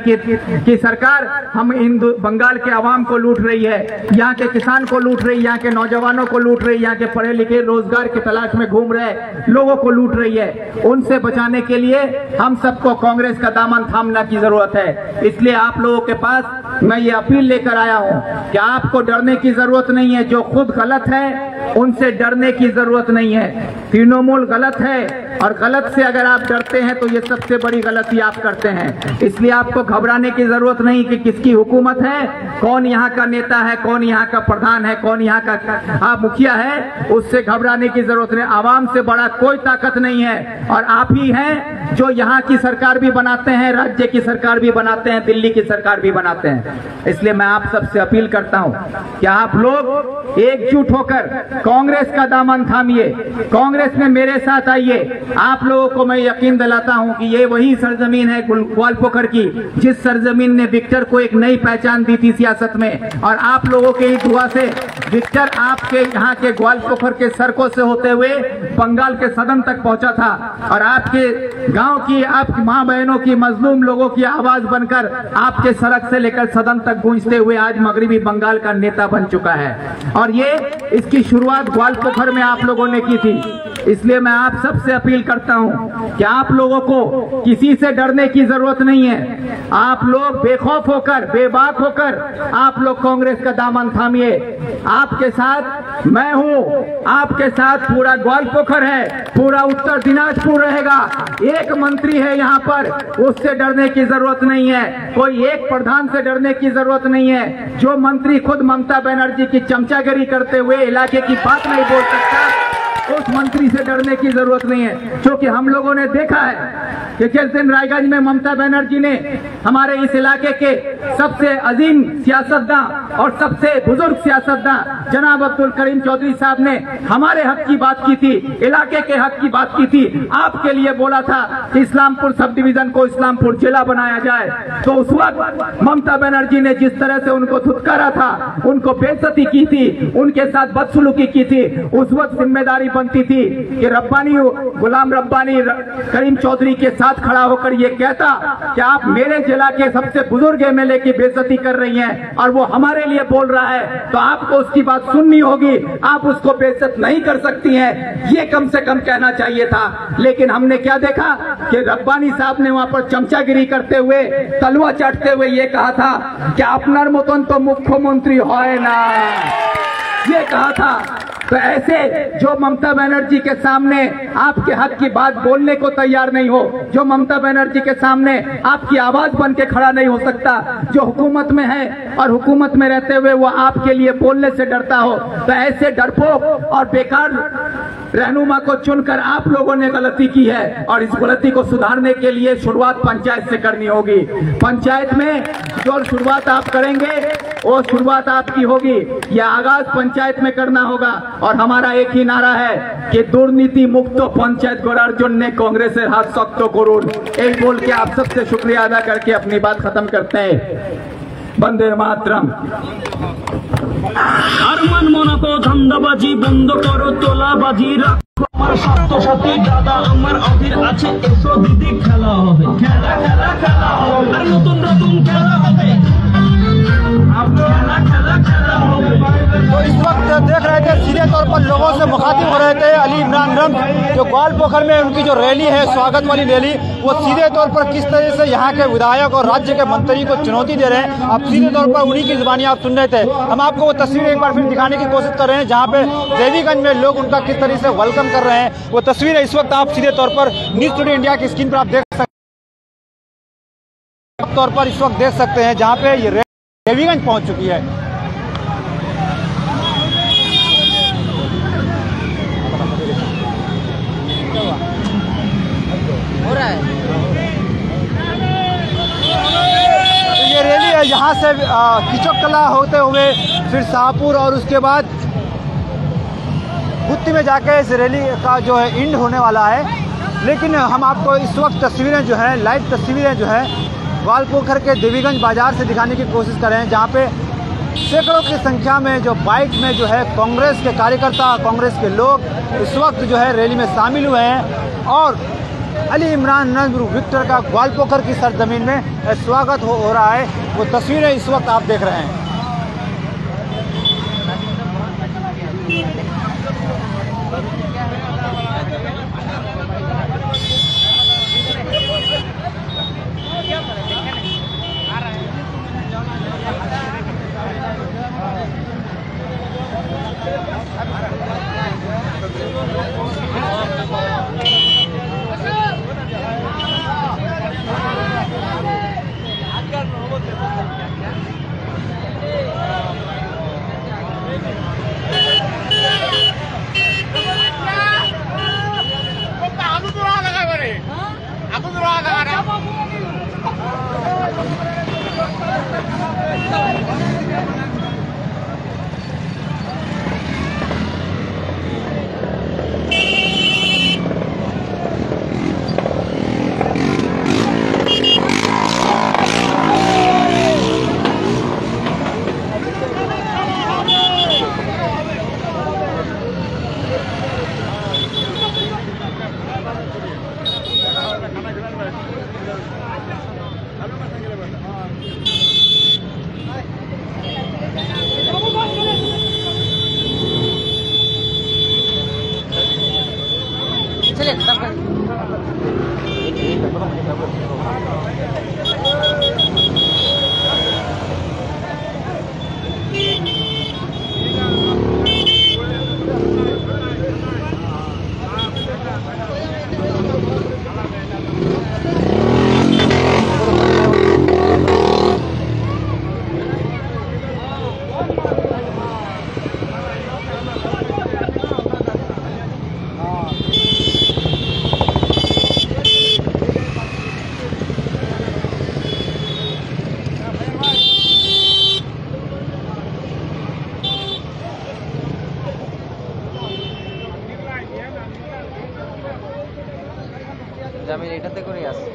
की सरकार हम बंगाल के आवाम को लूट रही है, यहाँ के किसान को लूट रही है, यहाँ के नौजवानों को लूट रही है, यहाँ के पढ़े लिखे रोजगार की तलाश में घूम रहे लोगों को लूट रही है। उनसे बचाने के लिए हम सबको कांग्रेस का दामन थामना की जरूरत है। इसलिए आप लोगों के पास मैं ये अपील लेकर आया हूं कि आपको डरने की जरूरत नहीं है। जो खुद गलत है उनसे डरने की जरूरत नहीं है। तृणमूल गलत है और गलत से अगर आप डरते हैं तो ये सबसे बड़ी गलती आप करते हैं। इसलिए आपको घबराने की जरूरत नहीं कि किसकी हुकूमत है, कौन यहाँ का नेता है, कौन यहाँ का प्रधान है, कौन यहाँ का मुखिया है, उससे घबराने की जरूरत नहीं। आवाम से बड़ा कोई ताकत नहीं है और आप ही हैं जो यहाँ की सरकार भी बनाते हैं, राज्य की सरकार भी बनाते हैं, दिल्ली की सरकार भी बनाते हैं। इसलिए मैं आप सबसे अपील करता हूँ कि आप लोग एकजुट होकर कांग्रेस का दामन थामिए, कांग्रेस में मेरे साथ आइए। आप लोगों को मैं यकीन दिलाता हूं कि ये वही सरजमीन है ग्वालपोखर की जिस सरजमीन ने विक्टर को एक नई पहचान दी थी सियासत में, और आप लोगों के ही दुआ से विक्टर आपके यहाँ के ग्वालपोखर के सड़कों से होते हुए बंगाल के सदन तक पहुंचा था और आपके गांव की, आपकी मां बहनों की, मजलूम लोगों की आवाज बनकर आपके सड़क से लेकर सदन तक गूंजते हुए आज मगरबी बंगाल का नेता बन चुका है। और ये इसकी शुरुआत ग्वालपोखर में आप लोगों ने की थी। इसलिए मैं आप सबसे अपील करता हूं कि आप लोगों को किसी से डरने की जरूरत नहीं है। आप लोग बेखौफ होकर, बेबाक होकर आप लोग कांग्रेस का दामन थामिए। आपके साथ मैं हूं, आपके साथ पूरा ग्वालपोखर है, पूरा उत्तर दिनाजपुर रहेगा। एक मंत्री है यहाँ पर, उससे डरने की जरूरत नहीं है। कोई एक प्रधान से डरने की जरूरत नहीं है। जो मंत्री खुद ममता बनर्जी की चमचागिरी करते हुए इलाके की बात नहीं बोल सकता, उस मंत्री से डरने की जरूरत नहीं है। क्योंकि हम लोगों ने देखा है कि जिस दिन रायगंज में ममता बनर्जी ने हमारे इस इलाके के सबसे अजीम सियासतदान और सबसे बुजुर्ग सियासतदान जनाब अब्दुल करीम चौधरी साहब ने हमारे हक की बात की थी, इलाके के हक की बात की थी, आपके लिए बोला था कि इस्लामपुर सब डिवीजन को इस्लामपुर जिला बनाया जाए, तो उस वक्त ममता बनर्जी ने जिस तरह से उनको धुतकारा था, उनको बेइज्जती की थी, उनके साथ बदसलूकी की थी, उस वक्त जिम्मेदारी बनती थी कि रब्बानी, गुलाम रब्बानी करीम चौधरी के साथ खड़ा होकर ये कहता कि आप मेरे जिला के सबसे बुजुर्ग एमएलए की बेइज्जती कर रही हैं और वो हमारे लिए बोल रहा है, तो आपको उसकी बात सुननी होगी, आप उसको बेइज्जत नहीं कर सकती हैं, ये कम से कम कहना चाहिए था। लेकिन हमने क्या देखा कि रब्बानी साहब ने वहां पर चमचागिरी करते हुए, तलवा चाटते हुए ये कहा था कि अपनार मतन तो मुख्यमंत्री है ना, ये कहा था। तो ऐसे जो ममता बनर्जी के सामने आपके हक की बात बोलने को तैयार नहीं हो, जो ममता बनर्जी के सामने आपकी आवाज बन के खड़ा नहीं हो सकता, जो हुकूमत में है और हुकूमत में रहते हुए वो आपके लिए बोलने से डरता हो, तो ऐसे डरपोक और बेकार रहनुमा को चुनकर आप लोगों ने गलती की है और इस गलती को सुधारने के लिए शुरुआत पंचायत से करनी होगी। पंचायत में जो शुरुआत आप करेंगे वो शुरुआत आपकी होगी, यह आगाज पंचायत में करना होगा। और हमारा एक ही नारा है कि दुर्नीति मुक्त पंचायत गড়ার জন্য कांग्रेसের हाथ शक्त করুন। एक बोल के आप सबसे शुक्रिया अदा करके अपनी बात खत्म करते हैं। वंदे मातरम। আর মানবো না তো ধান্দাবাজি, বন্ধ করো তোলাবাজি, রাখো আমার স্বাস্থ্যসাথী দাদা আমার অধীর আছে, এসো দিদি খেলা হবে, খেলা খেলা খেলা হবে, আর নতুন নতুন খেলা হবে, খেলা খেলা খেলা হবে। तो इस वक्त देख रहे थे सीधे तौर पर लोगों से मुखातिब हो रहे थे अली इमरान रम्ज, जो ग्वालपोखर में उनकी जो रैली है, स्वागत वाली रैली, वो सीधे तौर पर किस तरह से यहाँ के विधायक और राज्य के मंत्री को चुनौती दे रहे हैं। आप सीधे तौर पर उन्हीं की जुबानी आप सुन रहे थे। हम आपको वो तस्वीर एक बार फिर दिखाने की कोशिश कर रहे हैं जहाँ पे देवीगंज में लोग उनका किस तरह से वेलकम कर रहे हैं। वो तस्वीर इस वक्त आप सीधे तौर पर न्यूज़ टुडे इंडिया की स्क्रीन पर आप देख सकते हैं जहाँ पे ये देवीगंज पहुँच चुकी है। हो रहा है तो ये रैली है, यहाँ से किचक कला होते हुए फिर शाहपुर और उसके बाद गुत्ती में जाके इस रैली का जो है एंड होने वाला है। लेकिन हम आपको इस वक्त तस्वीरें जो है, लाइव तस्वीरें जो है ग्वालपोखर के देवीगंज बाजार से दिखाने की कोशिश कर रहे हैं, जहाँ पे सैकड़ों की संख्या में जो बाइक में जो है कांग्रेस के कार्यकर्ता, कांग्रेस के लोग इस वक्त जो है रैली में शामिल हुए हैं और अली इमरान रम्ज विक्टर का ग्वालपोखर की सरजमीन में स्वागत हो रहा है। वो तस्वीरें इस वक्त आप देख रहे हैं। आ रहा है জামিল এটাতে করে আসে,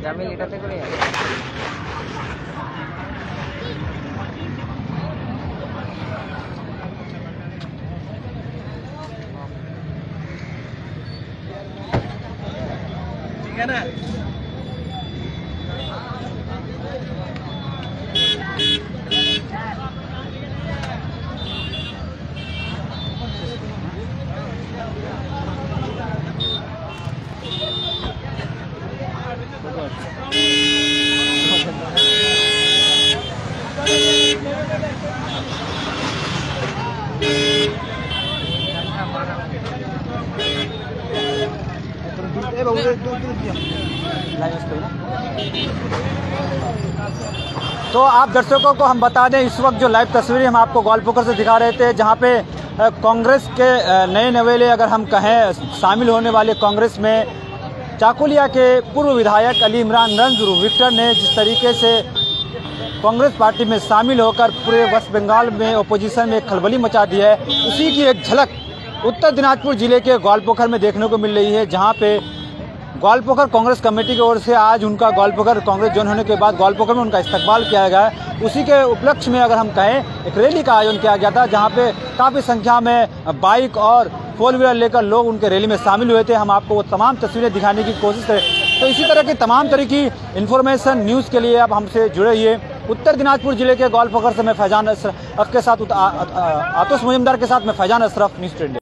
জামিল এটাতে করে আসে। ঠিক আছে না? तो आप दर्शकों को हम बता दें, इस वक्त जो लाइव तस्वीरें हम आपको ग्वालपोखर से दिखा रहे थे, जहां पे कांग्रेस के नए नवेले अगर हम कहें शामिल होने वाले कांग्रेस में चाकुलिया के पूर्व विधायक अली इमरान रंजू विक्टर ने जिस तरीके से कांग्रेस पार्टी में शामिल होकर पूरे वेस्ट बंगाल में ओपोजिशन में खलबली मचा दी है, उसी की एक झलक उत्तर दिनाजपुर जिले के ग्वालपोखर में देखने को मिल रही है, जहां पे ग्वालपोखर कांग्रेस कमेटी की ओर से आज उनका ग्वालपोखर कांग्रेस ज्वाइन होने के बाद ग्वालपोखर में उनका इस्तकबाल किया गया है। उसी के उपलक्ष्य में अगर हम कहें एक रैली का आयोजन किया गया था, जहां पे काफ़ी संख्या में बाइक और फोर व्हीलर लेकर लोग उनके रैली में शामिल हुए थे। हम आपको वो तमाम तस्वीरें दिखाने की कोशिश करें। तो इसी तरह की तमाम तरह की इन्फॉर्मेशन न्यूज़ के लिए आप हमसे जुड़े रहिए। उत्तर दिनाजपुर जिले के ग्वालपोखर से मैं फैजान अशरफ के साथ आतोश मुजमदार के साथ मैं फैजान अशरफ, न्यूज़ 20।